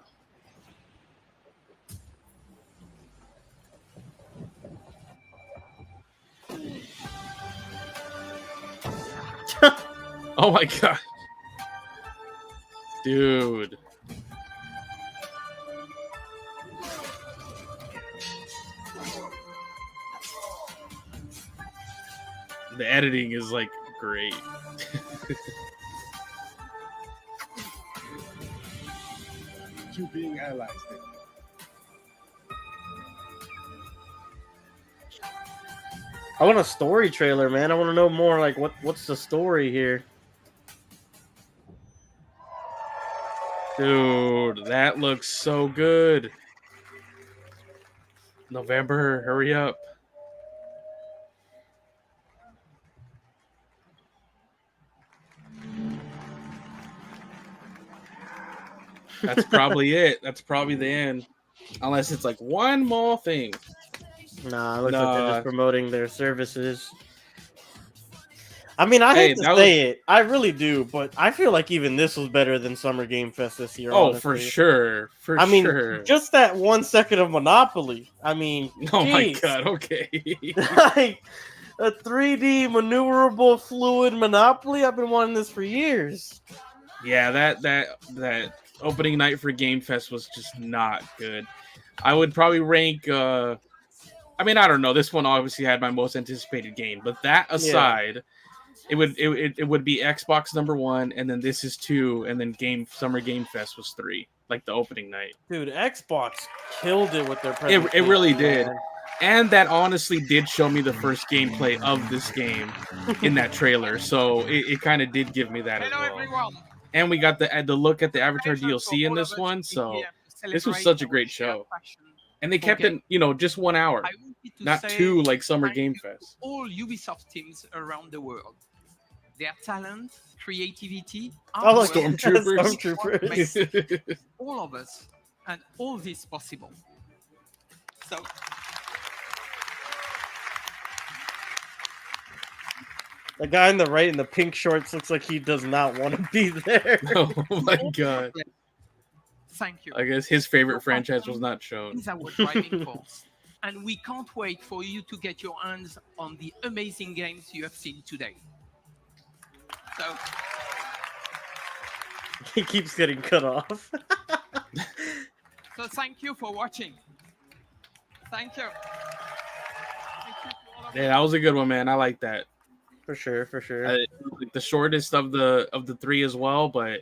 Oh my god. Dude. The editing is like great. You being allies then. I want a story trailer, man. I want to know more. Like, what's the story here? Dude, that looks so good. November, hurry up. That's probably it. That's probably the end. Unless it's like one more thing. Nah, it looks like they're just promoting their services. I mean, I Hey, hate to that say it, I really do, but I feel like even this was better than Summer Game Fest this year. Oh, honestly. for sure. For I mean, sure. just that 1 second of Monopoly. I mean, Oh my geez. god, okay. Like a 3D maneuverable fluid Monopoly. I've been wanting this for years. Yeah, that opening night for Game Fest was just not good. I would probably rank I mean, I don't know. This one obviously had my most anticipated game, but that aside, it would be Xbox number 1, and then this is 2, and then Summer Game Fest was 3, like the opening night. Dude, Xbox killed it with their It presentation. really did. man. And that honestly did show me the first gameplay of this game in that trailer. So it kind of did give me that as well. And we got the look at the Avatar DLC in this one. So this was such a great show. And they kept it, just 1 hour. Not 2 like Summer Game Fest. All Ubisoft teams around the world. Their talent, creativity, Oh, look, Stormtroopers. makes all of us and all this possible. So The guy in the right in the pink shorts looks like he does not want to be there. Oh my god. thank you. I guess his favorite franchise was not shown. Is our driving force. And we can't wait for you to get your hands on the amazing games you have seen today. So He keeps getting cut off. So thank you for watching. Thank you. Yeah, that was a good one, man. I like that. For sure, for sure. The shortest of the 3 as well, but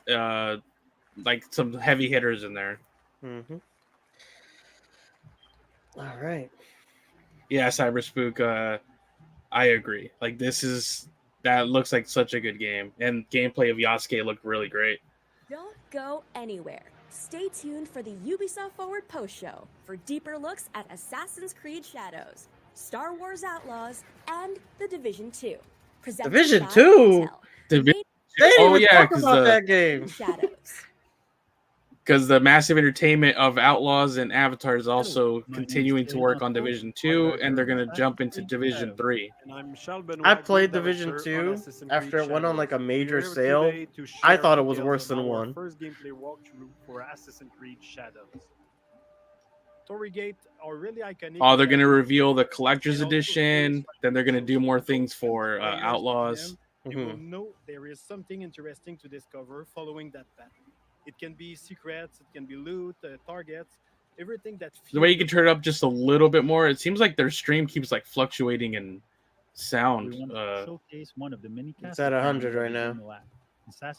like some heavy hitters in there. Mm-hmm. All right. Yeah, Cyberspook. I agree. Like that looks like such a good game, and gameplay of Yasuke looked really great. Don't go anywhere. Stay tuned for the Ubisoft Forward post show for deeper looks at Assassin's Creed Shadows, Star Wars Outlaws, and The Division 2. Presented Division by 2? Division They didn't Oh even yeah, talk about that game. Shadows. Because the massive entertainment of Outlaws and Avatar is also continuing to work on Division 2, and they're going to jump into Division 3. I played Division 2 after it went on like a major sale. I thought it was worse than 1. First gameplay walkthrough for Assassin's Creed Shadows. Story gate are really iconic. Oh, they're going to reveal the Collector's Edition. Then they're going to do more things for Outlaws. You will know there is something interesting to discover following that path. It can be secrets, it can be loot, targets, everything that. The way you can turn it up just a little bit more, it seems like their stream keeps like fluctuating in sound. Showcase one of the many It's at 100 right now.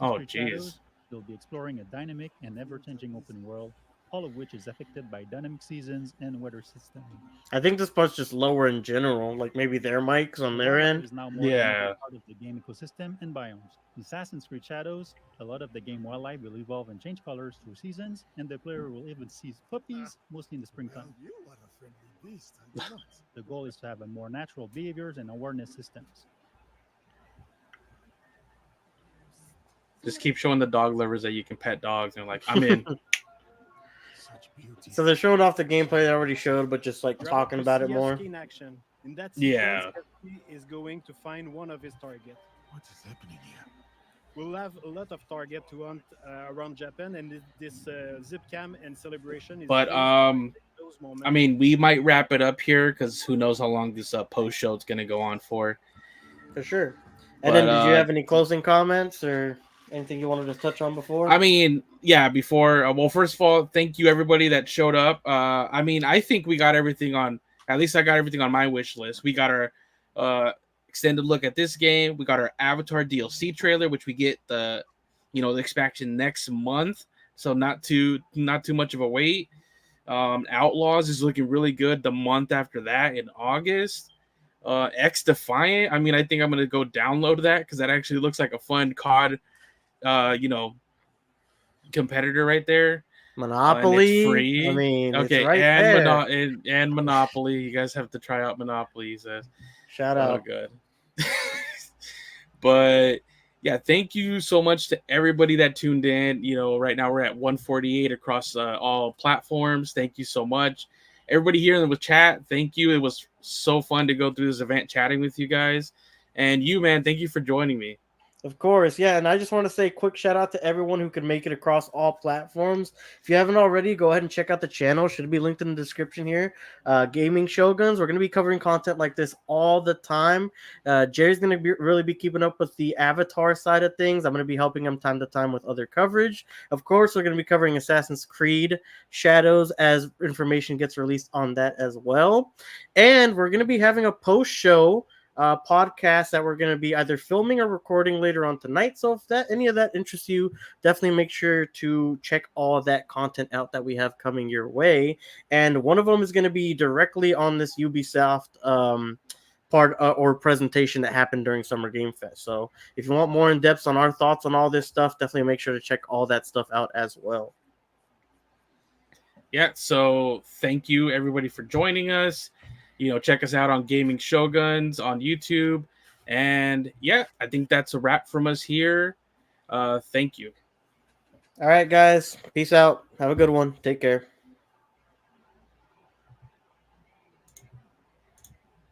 Oh, Creed jeez. Shadows, you'll be exploring a dynamic and ever-changing open world, all of which is affected by dynamic seasons and weather systems. I think this part's just lower in general, like maybe their mics on their end. Is now more Yeah. part of the game ecosystem and biomes. In Assassin's Creed Shadows, a lot of the game wildlife will evolve and change colors through seasons, and the player will even see puppies, mostly in the springtime. The goal is to have a more natural behaviors and awareness systems. Just keep showing the dog lovers that you can pet dogs, and like, I'm in. So they're showing off the gameplay they already showed, but just like talking about it more. In action. In that Yeah. sequence, Yasuke is going to find one of his targets. What is happening here? We'll have a lot of target to hunt around Japan, and this zip cam and celebration is. But those moments. I mean, we might wrap it up here because who knows how long this post show is going to go on for. For sure. And But, then, did you have any closing comments or anything you wanted to touch on before? I mean, yeah, before, well, first of all, thank you everybody that showed up. I mean, I think we got everything on, at least I got everything on my wish list. We got our extended look at this game. We got our Avatar DLC trailer, which we get the expansion next month. So not too much of a wait. Outlaws is looking really good the month after that in August. X Defiant, I mean, I think I'm going to go download that because that actually looks like a fun COD, competitor right there. Monopoly. And it's free. I mean, okay, it's right there. And Monopoly. You guys have to try out Monopoly. He says. Shout out. Good. But yeah, thank you so much to everybody that tuned in. Right now we're at 148 across all platforms. Thank you so much. Everybody here in the chat, thank you. It was so fun to go through this event chatting with you guys. And you, man, thank you for joining me. Of course, yeah, and I just want to say a quick shout out to everyone who can make it across all platforms. If you haven't already, go ahead and check out the channel. Should be linked in the description here. Gaming Shoguns. We're going to be covering content like this all the time. Jerry's going to really be keeping up with the Avatar side of things. I'm going to be helping him time to time with other coverage. Of course, we're going to be covering Assassin's Creed Shadows as information gets released on that as well. And we're going to be having a post-show podcast that we're going to be either filming or recording later on tonight. So if any of that interests you, definitely make sure to check all that content out that we have coming your way. And one of them is going to be directly on this Ubisoft part or presentation that happened during Summer Game Fest. So if you want more in depth on our thoughts on all this stuff, definitely make sure to check all that stuff out as well. Yeah, so thank you everybody for joining us. Check us out on Gaming Shoguns on YouTube. And yeah, I think that's a wrap from us here. Thank you. All right, guys. Peace out. Have a good one. Take care.